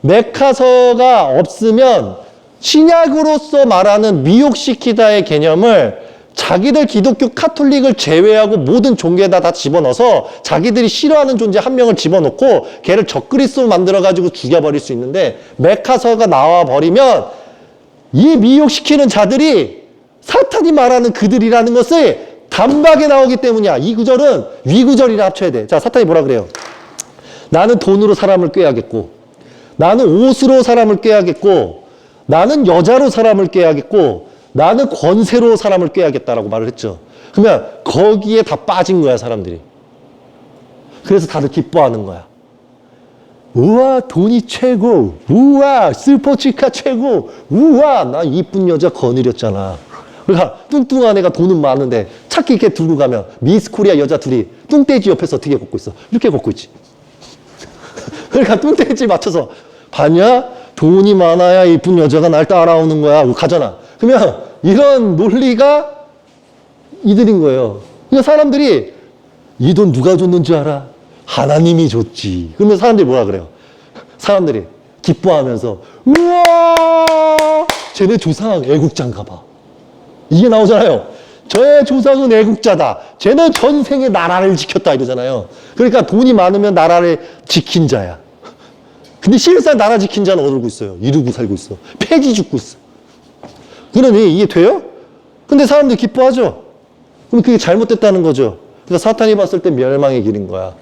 메카서가 없으면 신약으로서 말하는 미혹시키다의 개념을 자기들 기독교 카톨릭을 제외하고 모든 종교에다 다 집어넣어서 자기들이 싫어하는 존재 한 명을 집어넣고 걔를 적그리스도로 만들어가지고 죽여버릴 수 있는데 메카서가 나와버리면 이 미혹시키는 자들이 사탄이 말하는 그들이라는 것을 단박에 나오기 때문이야. 이 구절은 위구절이라 합쳐야 돼. 자, 사탄이 뭐라 그래요? 나는 돈으로 사람을 꾀하겠고, 나는 옷으로 사람을 꾀하겠고, 나는 여자로 사람을 꾀하겠고, 나는 권세로 사람을 꾀하겠다라고 말을 했죠. 그러면 거기에 다 빠진 거야, 사람들이. 그래서 다들 기뻐하는 거야. 우와, 돈이 최고. 우와, 스포츠카 최고. 우와, 나 이쁜 여자 거느렸잖아. 그러니까 뚱뚱한 애가 돈은 많은데 차키 이렇게 들고 가면 미스 코리아 여자 둘이 뚱돼지 옆에서 어떻게 걷고 있어? 이렇게 걷고 있지. 그러니까 뚱돼지 맞춰서 봤냐? 돈이 많아야 이쁜 여자가 날 따라오는 거야. 가잖아. 그러면 이런 논리가 이들인 거예요. 그러니까 사람들이 이 돈 누가 줬는지 알아? 하나님이 줬지. 그러면 사람들이 뭐라 그래요? 사람들이 기뻐하면서 우와, 쟤네 조상 애국자인가 봐. 이게 나오잖아요. 저의 조상은 애국자다. 쟤는 전생에 나라를 지켰다 이러잖아요. 그러니까 돈이 많으면 나라를 지킨 자야. 근데 실상 나라 지킨 자는 어디고 있어요? 이루고 살고 있어. 폐지 죽고 있어. 그러니 이게 돼요? 근데 사람들이 기뻐하죠. 그럼 그게 잘못됐다는 거죠. 그러니까 사탄이 봤을 때 멸망의 길인 거야.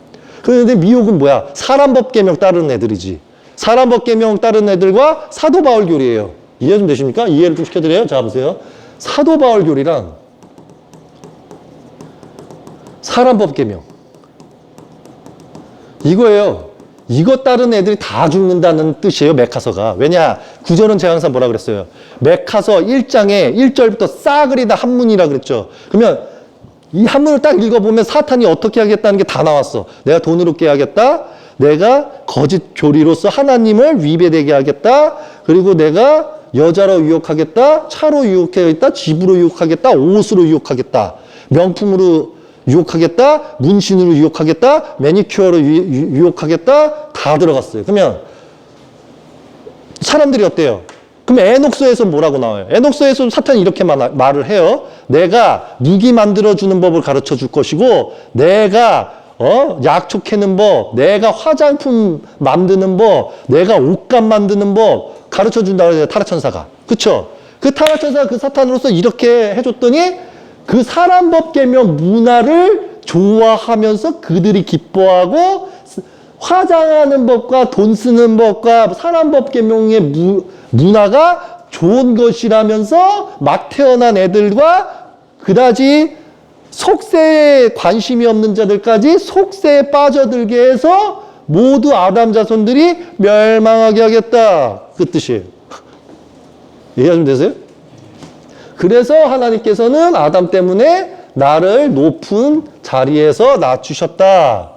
그런데 미혹은 뭐야? 사람법 계명 따르는 애들이지. 사람법 계명 따르는 애들과 사도 바울 교리예요. 이해 좀 되십니까? 이해를 좀 시켜드려요. 자, 보세요. 사도 바울 교리랑 사람법 계명 이거예요. 이거 따른 애들이 다 죽는다는 뜻이에요. 메카서가. 왜냐? 구절은 제가 항상 뭐라 그랬어요? 메카서 1장에 1절부터 싸그리 다 한문이라 그랬죠. 그러면 이 한문을 딱 읽어보면 사탄이 어떻게 하겠다는 게 다 나왔어. 내가 돈으로 깨하겠다. 내가 거짓 교리로서 하나님을 위배되게 하겠다. 그리고 내가 여자로 유혹하겠다. 차로 유혹하겠다. 집으로 유혹하겠다. 옷으로 유혹하겠다. 명품으로 유혹하겠다. 문신으로 유혹하겠다. 매니큐어로 유혹하겠다. 다 들어갔어요. 그러면 사람들이 어때요? 그럼 에녹서에서 뭐라고 나와요? 에녹서에서 사탄이 이렇게 말을 해요. 내가 무기 만들어주는 법을 가르쳐 줄 것이고, 내가 약초 캐는 법, 내가 화장품 만드는 법, 내가 옷감 만드는 법 가르쳐 준다고 해요. 타락천사가. 그쵸? 그 타락천사가 그 사탄으로서 이렇게 해줬더니 그 사람법 계명 문화를 좋아하면서 그들이 기뻐하고 화장하는 법과 돈 쓰는 법과 사람법 계명의 문화가 좋은 것이라면서 막 태어난 애들과 그다지 속세에 관심이 없는 자들까지 속세에 빠져들게 해서 모두 아담 자손들이 멸망하게 하겠다. 그 뜻이에요. 이해가 좀 되세요? 그래서 하나님께서는 아담 때문에 나를 높은 자리에서 낮추셨다.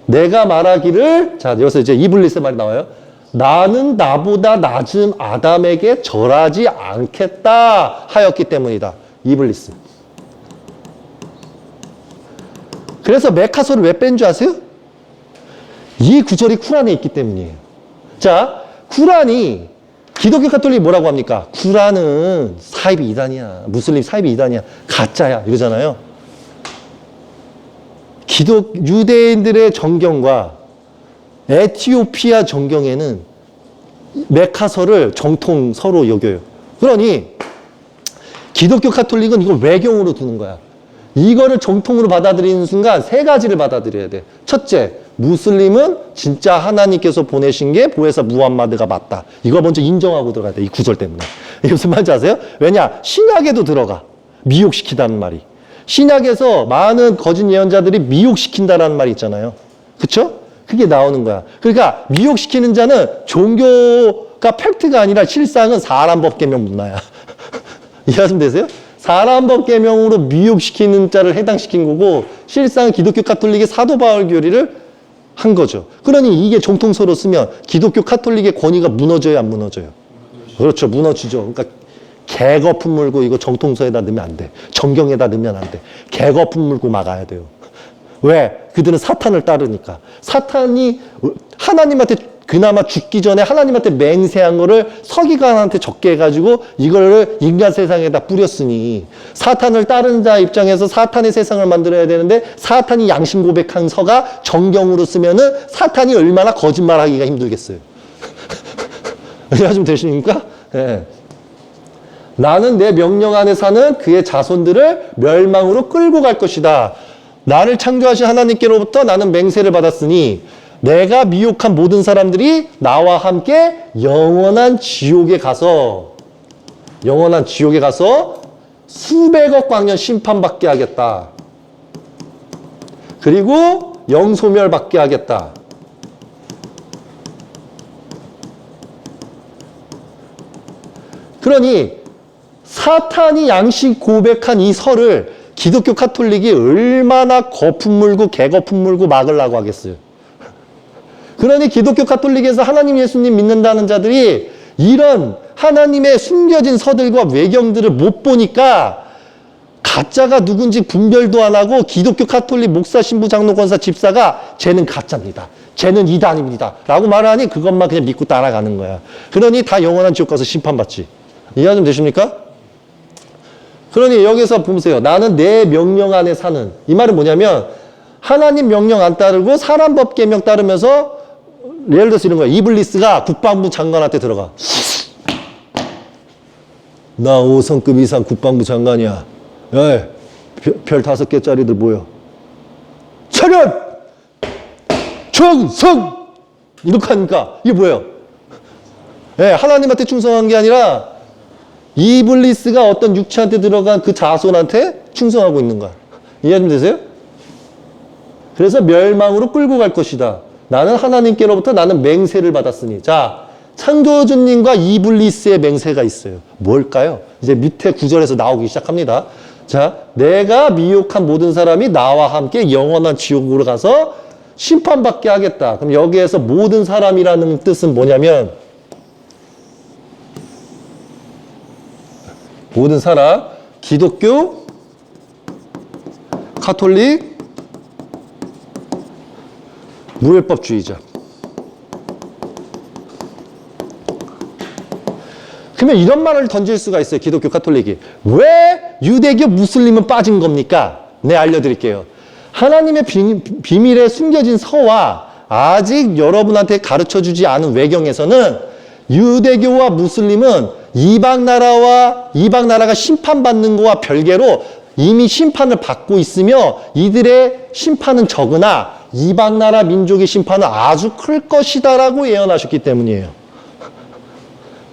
내가 말하기를, 자, 여기서 이제 이블리스의 말이 나와요. 나는 나보다 낮은 아담에게 절하지 않겠다 하였기 때문이다. 이블리스. 그래서 메카소를 왜 뺀 줄 아세요? 이 구절이 쿠란에 있기 때문이에요. 자, 쿠란이 기독교 카톨릭이 뭐라고 합니까? 쿠란은 사이비 이단이야. 무슬림 사이비 이단이야. 가짜야. 이러잖아요. 유대인들의 정경과 에티오피아 정경에는 메카서를 정통서로 여겨요. 그러니 기독교 카톨릭은 이걸 외경으로 두는 거야. 이거를 정통으로 받아들이는 순간 세 가지를 받아들여야 돼. 첫째, 무슬림은 진짜 하나님께서 보내신 게 보혜사 무함마드가 맞다. 이거 먼저 인정하고 들어가야 돼. 이 구절 때문에. 이게 무슨 말인지 아세요? 왜냐? 신약에도 들어가. 미혹시키다는 말이. 신약에서 많은 거짓 예언자들이 미혹시킨다라는 말이 있잖아요. 그쵸? 그게 나오는 거야. 그러니까 미혹시키는 자는 종교가 팩트가 아니라 실상은 사람법 계명 문화야. 이해가 좀 되세요? 사람법 계명으로 미혹시키는 자를 해당시킨 거고 실상 기독교 카톨릭의 사도 바울 교리를 한 거죠. 그러니 이게 정통서로 쓰면 기독교 카톨릭의 권위가 무너져요, 안 무너져요? 그렇죠, 무너지죠. 그러니까 개거품 물고 이거 정통서에다 넣으면 안 돼. 정경에다 넣으면 안 돼. 개거품 물고 막아야 돼요. 왜? 그들은 사탄을 따르니까. 사탄이 하나님한테 그나마 죽기 전에 하나님한테 맹세한 거를 서기관한테 적게 해가지고 이거를 인간 세상에다 뿌렸으니 사탄을 따르는 자 입장에서 사탄의 세상을 만들어야 되는데 사탄이 양심 고백한 서가 정경으로 쓰면은 사탄이 얼마나 거짓말하기가 힘들겠어요. 이해가 좀 되십니까? 네. 나는 내 명령 안에 사는 그의 자손들을 멸망으로 끌고 갈 것이다. 나를 창조하신 하나님께로부터 나는 맹세를 받았으니 내가 미혹한 모든 사람들이 나와 함께 영원한 지옥에 가서 수백억 광년 심판받게 하겠다. 그리고 영소멸받게 하겠다. 그러니 사탄이 양식 고백한 이 설을 기독교 카톨릭이 얼마나 거품 물고 개거품 물고 막으려고 하겠어요. 그러니 기독교 카톨릭에서 하나님 예수님 믿는다는 자들이 이런 하나님의 숨겨진 서들과 외경들을 못 보니까 가짜가 누군지 분별도 안 하고 기독교 카톨릭 목사, 신부, 장로, 권사, 집사가 쟤는 가짜입니다. 쟤는 이단입니다. 라고 말하니 그것만 그냥 믿고 따라가는 거야. 그러니 다 영원한 지옥 가서 심판받지. 이해가 좀 되십니까? 그러니 여기서 보세요. 나는 내 명령 안에 사는. 이 말은 뭐냐면 하나님 명령 안 따르고 사람 법 계명 따르면서 예를 들어서 이런 거야. 이블리스가 국방부 장관한테 들어가. 나 5성급 이상 국방부 장관이야. 야, 별 5개짜리들 모여. 차렷! 충성! 이렇게 하니까 이게 뭐예요? 예, 하나님한테 충성한 게 아니라 이블리스가 어떤 육체한테 들어간 그 자손한테 충성하고 있는 거야. 이해 좀 되세요? 그래서 멸망으로 끌고 갈 것이다. 나는 하나님께로부터 나는 맹세를 받았으니. 자, 창조주님과 이블리스의 맹세가 있어요. 뭘까요? 이제 밑에 구절에서 나오기 시작합니다. 자, 내가 미혹한 모든 사람이 나와 함께 영원한 지옥으로 가서 심판받게 하겠다. 그럼 여기에서 모든 사람이라는 뜻은 뭐냐면 모든 사람, 기독교, 카톨릭, 무율법주의자. 그러면 이런 말을 던질 수가 있어요. 기독교 카톨릭이. 왜 유대교 무슬림은 빠진 겁니까? 네, 알려드릴게요. 하나님의 비밀에 숨겨진 서와 아직 여러분한테 가르쳐주지 않은 외경에서는 유대교와 무슬림은 이방 나라가 심판받는 거와 별개로 이미 심판을 받고 있으며 이들의 심판은 적으나 이방 나라 민족의 심판은 아주 클 것이다라고 예언하셨기 때문이에요.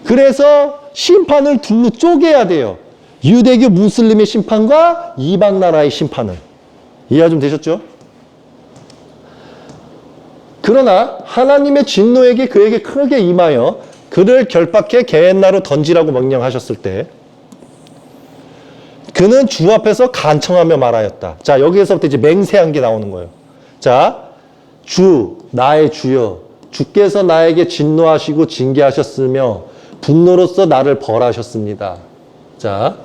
그래서 심판을 둘로 쪼개야 돼요. 유대교 무슬림의 심판과 이방 나라의 심판을. 이해가 좀 되셨죠? 그러나 하나님의 진노에게 그에게 크게 임하여 그를 결박해 게헨나로 던지라고 명령하셨을 때 그는 주 앞에서 간청하며 말하였다. 자, 여기에서부터 이제 맹세한 게 나오는 거예요. 자, 주, 나의 주여, 주께서 나에게 진노하시고 징계하셨으며 분노로써 나를 벌하셨습니다. 자,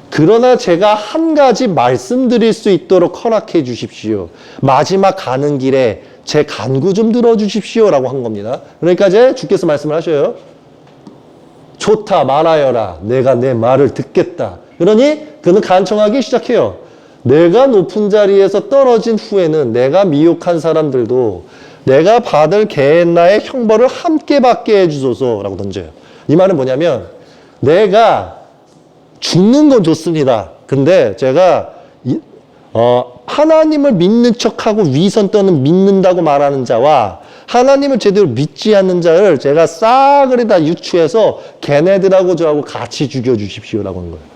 그러나 제가 한 가지 말씀드릴 수 있도록 허락해 주십시오. 마지막 가는 길에 제 간구 좀 들어주십시오 라고 한 겁니다. 그러니까 이제 주께서 말씀을 하셔요. 좋다, 말하여라. 내가 내 말을 듣겠다. 그러니 그는 간청하기 시작해요. 내가 높은 자리에서 떨어진 후에는 내가 미혹한 사람들도 내가 받을 게헨나의 형벌을 함께 받게 해주소서라고 던져요. 이 말은 뭐냐면 내가 죽는 건 좋습니다. 근데 제가 하나님을 믿는 척하고 위선 떠는 믿는다고 말하는 자와 하나님을 제대로 믿지 않는 자를 제가 싸그리 다 유추해서 걔네들하고 저하고 같이 죽여주십시오라고 하는 거예요.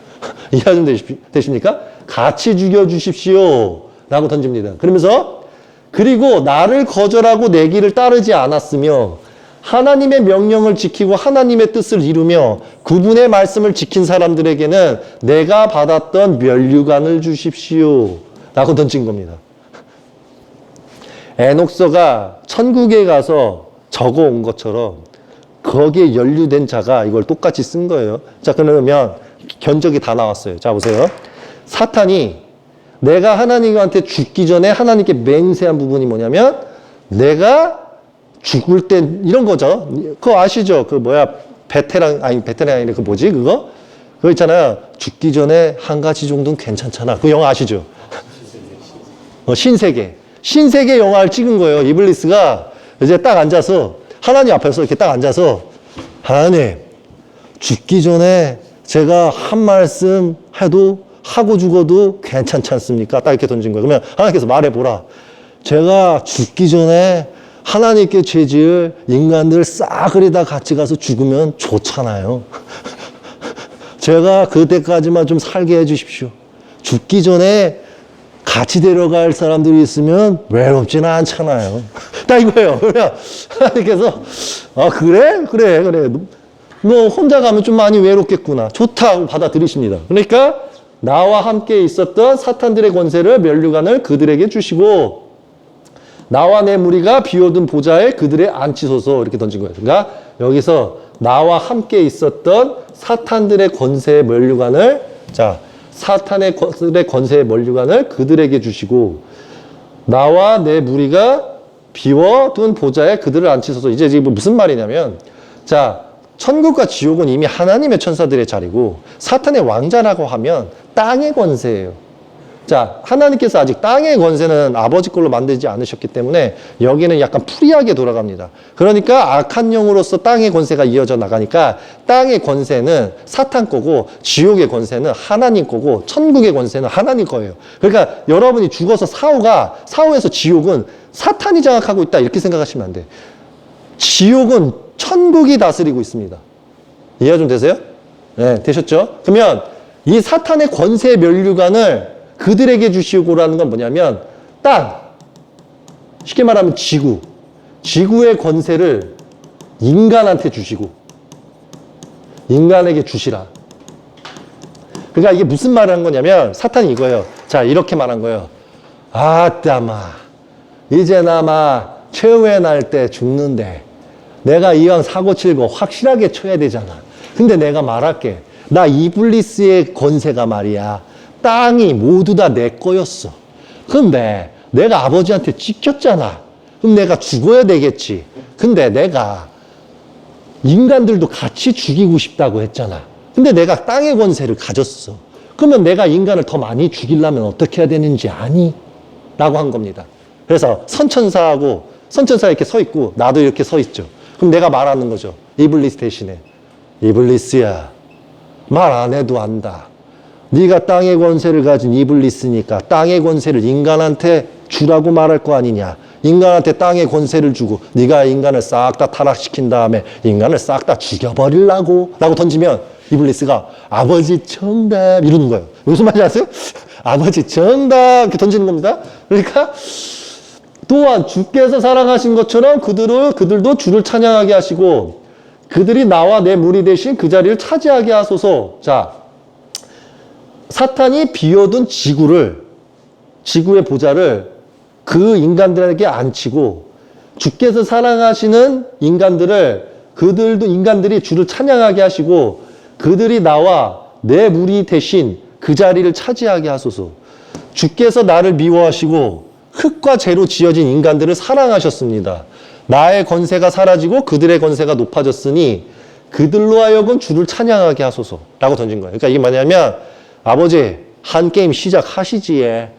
이해가 좀 되십니까? 같이 죽여주십시오라고 던집니다. 그러면서 그리고 나를 거절하고 내 길을 따르지 않았으며 하나님의 명령을 지키고 하나님의 뜻을 이루며 그분의 말씀을 지킨 사람들에게는 내가 받았던 면류관을 주십시오. 라고 던진 겁니다. 에녹서가 천국에 가서 적어온 것처럼 거기에 연루된 자가 이걸 똑같이 쓴 거예요. 자, 그러면 견적이 다 나왔어요. 자, 보세요. 사탄이 내가 하나님한테 죽기 전에 하나님께 맹세한 부분이 뭐냐면 내가 죽을 땐 이런 거죠. 그거 아시죠? 그 뭐야 베테랑이 아니라 그 뭐지 그거? 그거 있잖아요. 죽기 전에 한 가지 정도는 괜찮잖아. 그 영화 아시죠? 신세계. 신세계 영화를 찍은 거예요. 이블리스가 이제 딱 앉아서 하나님 앞에서 이렇게 딱 앉아서 하나님 죽기 전에 제가 한 말씀 해도 하고 죽어도 괜찮지 않습니까? 딱 이렇게 던진 거예요. 그러면 하나님께서 말해보라. 제가 죽기 전에 하나님께 죄지을 인간들 싸그리 다 같이 가서 죽으면 좋잖아요. 제가 그때까지만 좀 살게 해주십시오. 죽기 전에 같이 데려갈 사람들이 있으면 외롭지는 않잖아요. 딱 이거예요. 그러면 하나님께서 그래. 너 혼자 가면 좀 많이 외롭겠구나. 좋다고 받아들이십니다. 그러니까 나와 함께 있었던 사탄들의 권세를 면류관을 그들에게 주시고 나와 내 무리가 비워둔 보좌에 그들의 앉히소서 이렇게 던진 거예요. 그러니까 여기서 나와 함께 있었던 사탄들의 권세의 면류관을 사탄의 권세의 면류관을 그들에게 주시고 나와 내 무리가 비워둔 보좌에 그들을 앉히소서. 이제 지금 무슨 말이냐면 천국과 지옥은 이미 하나님의 천사들의 자리고 사탄의 왕자라고 하면 땅의 권세예요. 하나님께서 아직 땅의 권세는 아버지 걸로 만들지 않으셨기 때문에 여기는 약간 프리하게 돌아갑니다. 그러니까 악한 영으로서 땅의 권세가 이어져 나가니까 땅의 권세는 사탄 거고 지옥의 권세는 하나님 거고 천국의 권세는 하나님 거예요. 그러니까 여러분이 죽어서 사후에서 지옥은 사탄이 장악하고 있다 이렇게 생각하시면 안 돼. 지옥은 천국이 다스리고 있습니다. 이해가 좀 되세요? 네, 되셨죠? 그러면 이 사탄의 권세의 면류관을 그들에게 주시고라는 건 뭐냐면 땅, 쉽게 말하면 지구의 권세를 인간한테 주시고 인간에게 주시라. 그러니까 이게 무슨 말을 한 거냐면 사탄이 이거예요. 이렇게 말한 거예요. 아따마 이제 나마 최후의 날 때 죽는데 내가 이왕 사고 칠고 확실하게 쳐야 되잖아. 근데 내가 말할게. 나 이블리스의 권세가 말이야. 땅이 모두 다 내 거였어. 근데 내가 아버지한테 찍혔잖아. 그럼 내가 죽어야 되겠지. 근데 내가 인간들도 같이 죽이고 싶다고 했잖아. 근데 내가 땅의 권세를 가졌어. 그러면 내가 인간을 더 많이 죽이려면 어떻게 해야 되는지 아니? 라고 한 겁니다. 그래서 선천사 이렇게 서 있고 나도 이렇게 서 있죠. 그럼 내가 말하는 거죠. 이블리스 대신에. 이블리스야, 말 안 해도 안다. 네가 땅의 권세를 가진 이블리스니까 땅의 권세를 인간한테 주라고 말할 거 아니냐. 인간한테 땅의 권세를 주고 네가 인간을 싹 다 타락시킨 다음에 인간을 싹 다 죽여버리려고 라고 던지면 이블리스가 아버지 정답 이러는 거예요. 무슨 말인지 아세요? 아버지 정답 이렇게 던지는 겁니다. 그러니까 또한 주께서 사랑하신 것처럼 그들도 주를 찬양하게 하시고 그들이 나와 내 무리 대신 그 자리를 차지하게 하소서. 사탄이 비워둔 지구의 보좌를 그 인간들에게 앉히고 주께서 사랑하시는 인간들이 주를 찬양하게 하시고 그들이 나와 내 무리 대신 그 자리를 차지하게 하소서. 주께서 나를 미워하시고 흙과 재로 지어진 인간들을 사랑하셨습니다. 나의 권세가 사라지고 그들의 권세가 높아졌으니 그들로 하여금 주를 찬양하게 하소서 라고 던진 거예요. 그러니까 이게 뭐냐면 아버지 한 게임 시작하시지에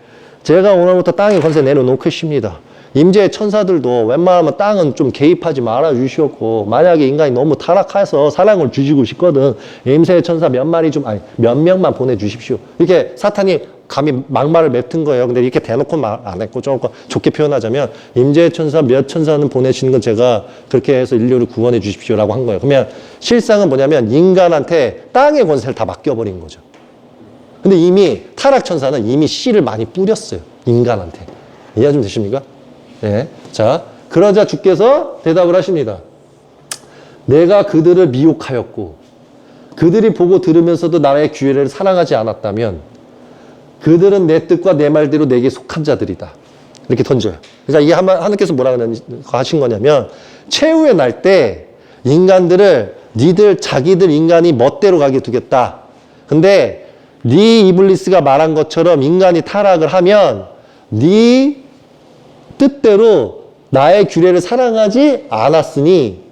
제가 오늘부터 땅의 권세 내려놓겠습니다. 임재의 천사들도 웬만하면 땅은 좀 개입하지 말아 주시었고 만약에 인간이 너무 타락해서 사랑을 주시고 싶거든 임재의 천사 몇 명만 보내주십시오. 이렇게 사탄이 감히 막말을 맺은 거예요. 근데 이렇게 대놓고 말 안 했고 조금 좋게 표현하자면 임재의 천사 몇 천사는 보내시는 건 제가 그렇게 해서 인류를 구원해 주십시오라고 한 거예요. 그러면 실상은 뭐냐면 인간한테 땅의 권세를 다 맡겨버린 거죠. 근데 이미 타락천사는 이미 씨를 많이 뿌렸어요. 인간한테. 이해 좀 되십니까? 예. 그러자 주께서 대답을 하십니다. 내가 그들을 미혹하였고 그들이 보고 들으면서도 나의 규례를 사랑하지 않았다면 그들은 내 뜻과 내 말대로 내게 속한 자들이다. 이렇게 던져요. 그러니까 이게 하나님께서 뭐라 하신 거냐면 최후의 날 때 인간들을 자기들 인간이 멋대로 가게 두겠다. 근데 네 이블리스가 말한 것처럼 인간이 타락을 하면 네 뜻대로 나의 규례를 사랑하지 않았으니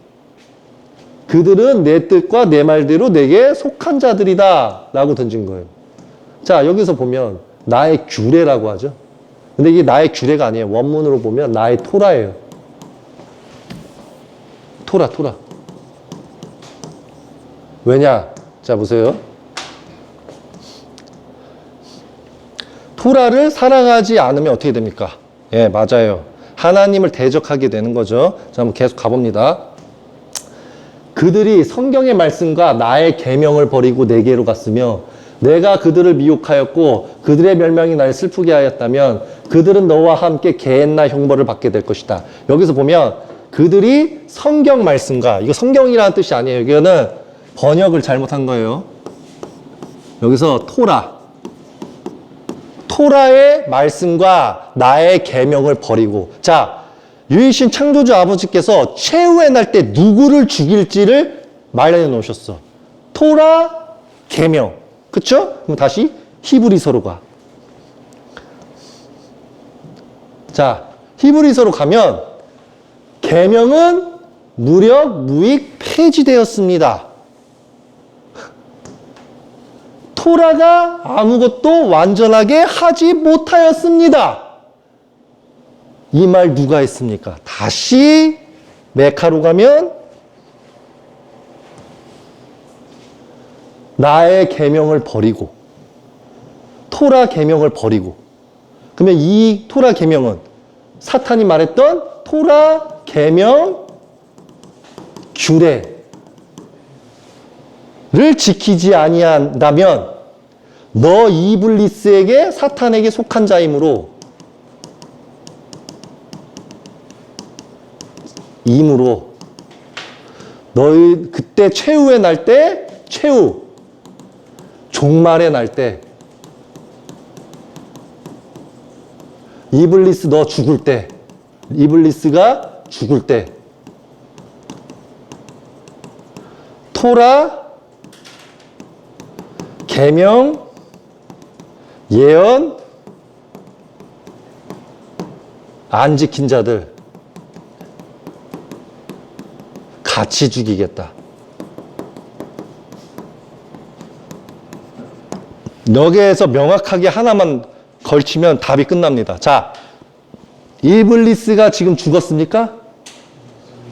그들은 내 뜻과 내 말대로 내게 속한 자들이다 라고 던진 거예요. 자, 여기서 보면 나의 규례라고 하죠. 근데 이게 나의 규례가 아니에요. 원문으로 보면 나의 토라예요. 토라. 왜냐? 자, 보세요. 토라를 사랑하지 않으면 어떻게 됩니까? 예, 맞아요. 하나님을 대적하게 되는 거죠. 자, 한번 계속 가봅니다. 그들이 성경의 말씀과 나의 계명을 버리고 내게로 갔으며 내가 그들을 미혹하였고 그들의 멸망이 날 슬프게 하였다면 그들은 너와 함께 개나 형벌을 받게 될 것이다. 여기서 보면 그들이 성경 말씀과, 이거 성경이라는 뜻이 아니에요. 이거는 번역을 잘못한 거예요. 여기서 토라의 말씀과 나의 계명을 버리고, 자, 유일신 창조주 아버지께서 최후의 날 때 누구를 죽일지를 말해 놓으셨어. 토라, 계명. 그쵸? 그럼 다시 히브리서로 가. 자, 히브리서로 가면 계명은 무력, 무익, 폐지되었습니다. 토라가 아무것도 완전하게 하지 못하였습니다. 이 말 누가 했습니까? 다시 메카로 가면 나의 계명을 버리고 토라 계명을 버리고, 그러면 이 토라 계명은 사탄이 말했던 토라 계명 규례를 지키지 아니한다면 너 이블리스에게 사탄에게 속한 자이므로 너희 그때 최후의 날 때, 종말의 날 때, 이블리스 너 죽을 때, 이블리스가 죽을 때 토라, 계명, 예언 안 지킨 자들 같이 죽이겠다. 여기에서 명확하게 하나만 걸치면 답이 끝납니다. 자, 이블리스가 지금 죽었습니까?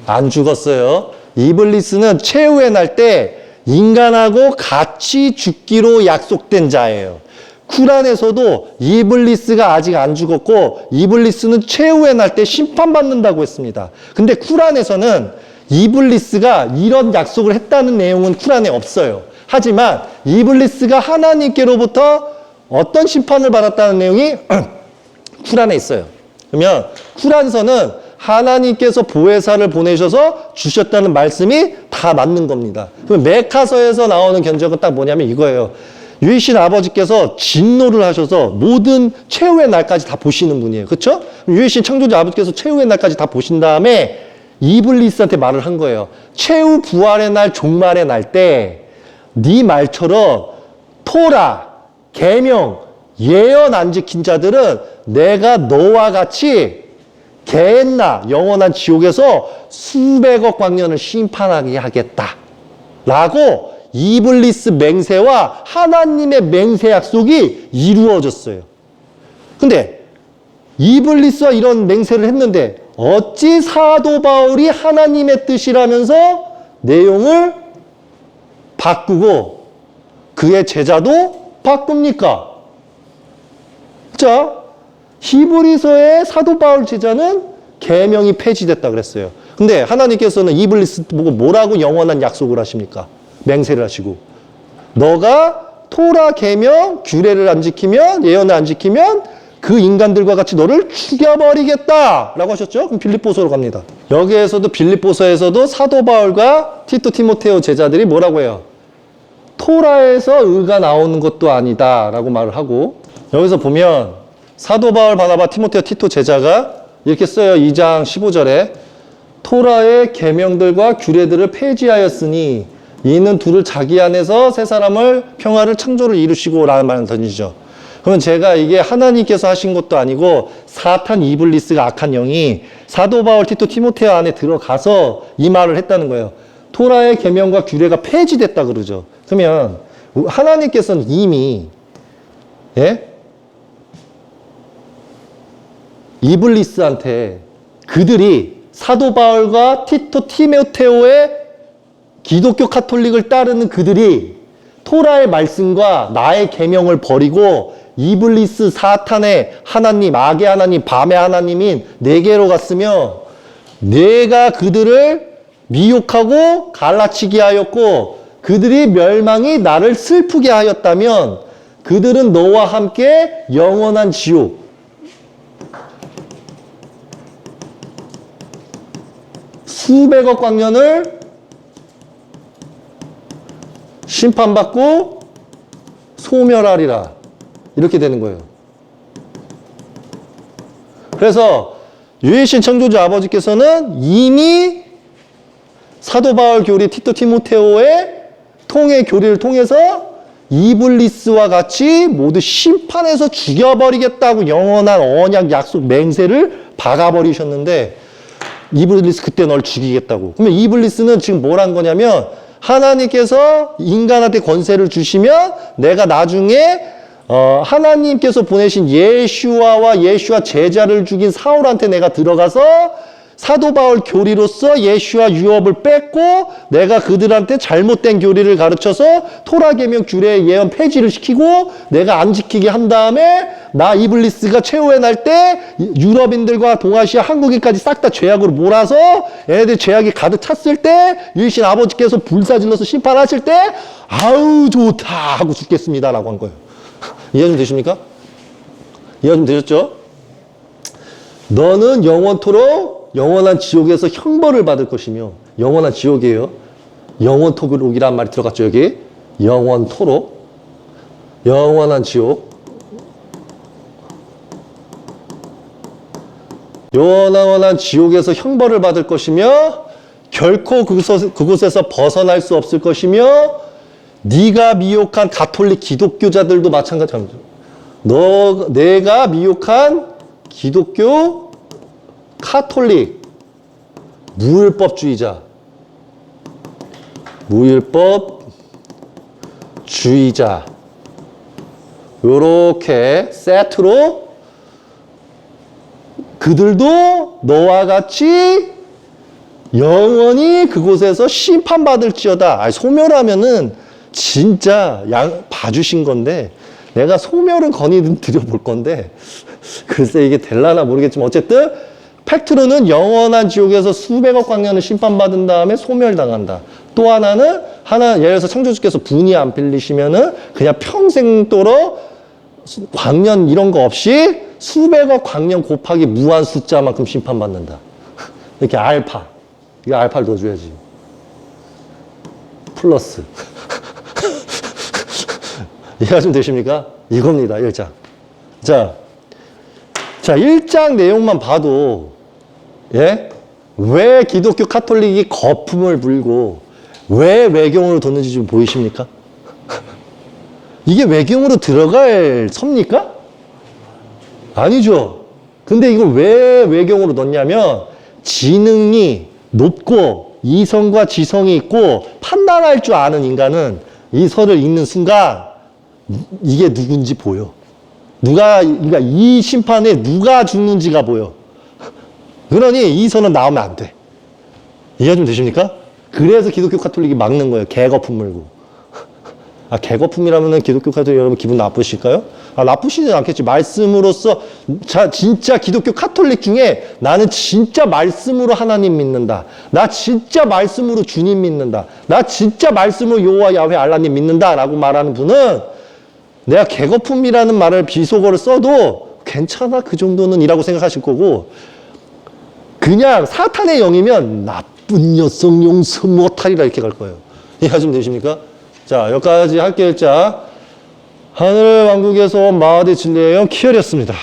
안 죽었어요. 이블리스는 최후의 날 때 인간하고 같이 죽기로 약속된 자예요. 쿠란에서도 이블리스가 아직 안 죽었고 이블리스는 최후의 날 때 심판받는다고 했습니다. 근데 쿠란에서는 이블리스가 이런 약속을 했다는 내용은 쿠란에 없어요. 하지만 이블리스가 하나님께로부터 어떤 심판을 받았다는 내용이 쿠란에 있어요. 그러면 쿠란서는 하나님께서 보혜사를 보내셔서 주셨다는 말씀이 다 맞는 겁니다. 그럼 메카서에서 나오는 견적은 딱 뭐냐면 이거예요. 유이신 아버지께서 진노를 하셔서 모든 최후의 날까지 다 보시는 분이에요. 그렇죠? 유이신 창조주 아버지께서 최후의 날까지 다 보신 다음에 이블리스한테 말을 한 거예요. 최후 부활의 날, 종말의 날 때 네 말처럼 토라, 계명, 예언 안 지킨 자들은 내가 너와 같이 게헨나, 영원한 지옥에서 수백억 광년을 심판하게 하겠다 라고 이블리스 맹세와 하나님의 맹세 약속이 이루어졌어요. 근데 이블리스와 이런 맹세를 했는데 어찌 사도 바울이 하나님의 뜻이라면서 내용을 바꾸고 그의 제자도 바꿉니까? 자, 히브리서의 사도 바울 제자는 계명이 폐지됐다 그랬어요. 근데 하나님께서는 이블리스 보고 뭐라고 영원한 약속을 하십니까? 맹세를 하시고 너가 토라 계명 규례를 안 지키면, 예언을 안 지키면 그 인간들과 같이 너를 죽여버리겠다라고 하셨죠? 그럼 빌립보서로 갑니다. 여기에서도 빌립보서에서도 사도 바울과 티토 티모테오 제자들이 뭐라고 해요? 토라에서 의가 나오는 것도 아니다라고 말을 하고, 여기서 보면 사도 바울, 바나바, 티모테오, 티토 제자가 이렇게 써요. 2장 15절에 토라의 계명들과 규례들을 폐지하였으니 이는 둘을 자기 안에서 새 사람을 평화를 창조를 이루시고 라는 말을 던지죠. 그러면 제가 이게 하나님께서 하신 것도 아니고 사탄 이블리스가 악한 영이 사도 바울, 티토, 티모테오 안에 들어가서 이 말을 했다는 거예요. 토라의 계명과 규례가 폐지됐다 그러죠. 그러면 하나님께서는 이미 이블리스한테 그들이 사도 바울과 티토, 티모테오의 기독교 카톨릭을 따르는 그들이 토라의 말씀과 나의 계명을 버리고 이블리스 사탄의 하나님, 악의 하나님, 밤의 하나님인 네게로 갔으며 내가 그들을 미혹하고 갈라치게 하였고 그들이 멸망이 나를 슬프게 하였다면 그들은 너와 함께 영원한 지옥, 수백억 광년을 심판받고 소멸하리라. 이렇게 되는 거예요. 그래서 유일신 창조주 아버지께서는 이미 사도 바울 교리 티토 티모테오의 통의 교리를 통해서 이블리스와 같이 모두 심판해서 죽여버리겠다고 영원한 언약 약속 맹세를 박아버리셨는데 이블리스 그때 널 죽이겠다고. 그러면 이블리스는 지금 뭘 한 거냐면 하나님께서 인간한테 권세를 주시면 내가 나중에 하나님께서 보내신 예슈아와 예슈아 제자를 죽인 사울한테 내가 들어가서 사도 바울 교리로서 예슈아 유업을 뺏고 내가 그들한테 잘못된 교리를 가르쳐서 토라 계명 규례 예언 폐지를 시키고 내가 안 지키게 한 다음에 나 이블리스가 최후에 날 때 유럽인들과 동아시아 한국인까지 싹 다 죄악으로 몰아서 얘네들 죄악이 가득 찼을 때 유일신 아버지께서 불사질러서 심판하실 때 아우 좋다 하고 죽겠습니다라고 한 거예요. 이해 좀 되십니까? 이해 좀 되셨죠? 너는 영원토록 영원한 지옥에서 형벌을 받을 것이며 영원한 지옥이에요. 영원토록이란 말이 들어갔죠 여기. 영원토록 영원한 지옥 영원한 지옥에서 형벌을 받을 것이며 결코 그곳에서 벗어날 수 없을 것이며 네가 미혹한 가톨릭 기독교자들도 마찬가지입니다. 내가 미혹한 기독교 카톨릭 무율법주의자 요렇게 세트로 그들도 너와 같이 영원히 그곳에서 심판받을지어다. 소멸하면은 진짜 봐주신 건데 내가 소멸은 건의 드려볼 건데 글쎄 이게 될라나 모르겠지만 어쨌든 팩트로는 영원한 지옥에서 수백억 광년을 심판받은 다음에 소멸당한다. 또 하나는 예를 들어서 창조주께서 분이 안 풀리시면은 그냥 평생도록 광년 이런 거 없이 수백억 광년 곱하기 무한 숫자만큼 심판받는다. 이렇게 알파. 이거 알파를 넣어줘야지. 플러스. 이해가 좀 되십니까? 이겁니다, 1장. 자, 1장 내용만 봐도, 왜 기독교 카톨릭이 거품을 불고, 왜 외경으로 뒀는지 좀 보이십니까? 이게 외경으로 들어갈 섭니까? 아니죠. 근데 이걸 왜 외경으로 넣냐면, 지능이 높고, 이성과 지성이 있고, 판단할 줄 아는 인간은 이 설을 읽는 순간, 이게 누군지 보여. 그러니까 이 심판에 누가 죽는지가 보여. 그러니 이 선은 나오면 안 돼. 이해 좀 되십니까? 그래서 기독교 카톨릭이 막는 거예요. 개거품 물고. 개거품이라면 기독교 카톨릭 여러분 기분 나쁘실까요? 나쁘시진 않겠지. 말씀으로써, 진짜 기독교 카톨릭 중에 나는 진짜 말씀으로 하나님 믿는다. 나 진짜 말씀으로 주님 믿는다. 나 진짜 말씀으로 여호와 야훼 알라님 믿는다. 라고 말하는 분은 내가 개거품이라는 말을 비속어를 써도 괜찮아 그 정도는 이라고 생각하실 거고, 그냥 사탄의 영이면 나쁜 녀석 용서 못하리라 이렇게 갈 거예요. 이해하시면 되십니까? 자, 여기까지 할게요. 자, 하늘 왕국에서 온 마하디 진리의 영 키열이었습니다.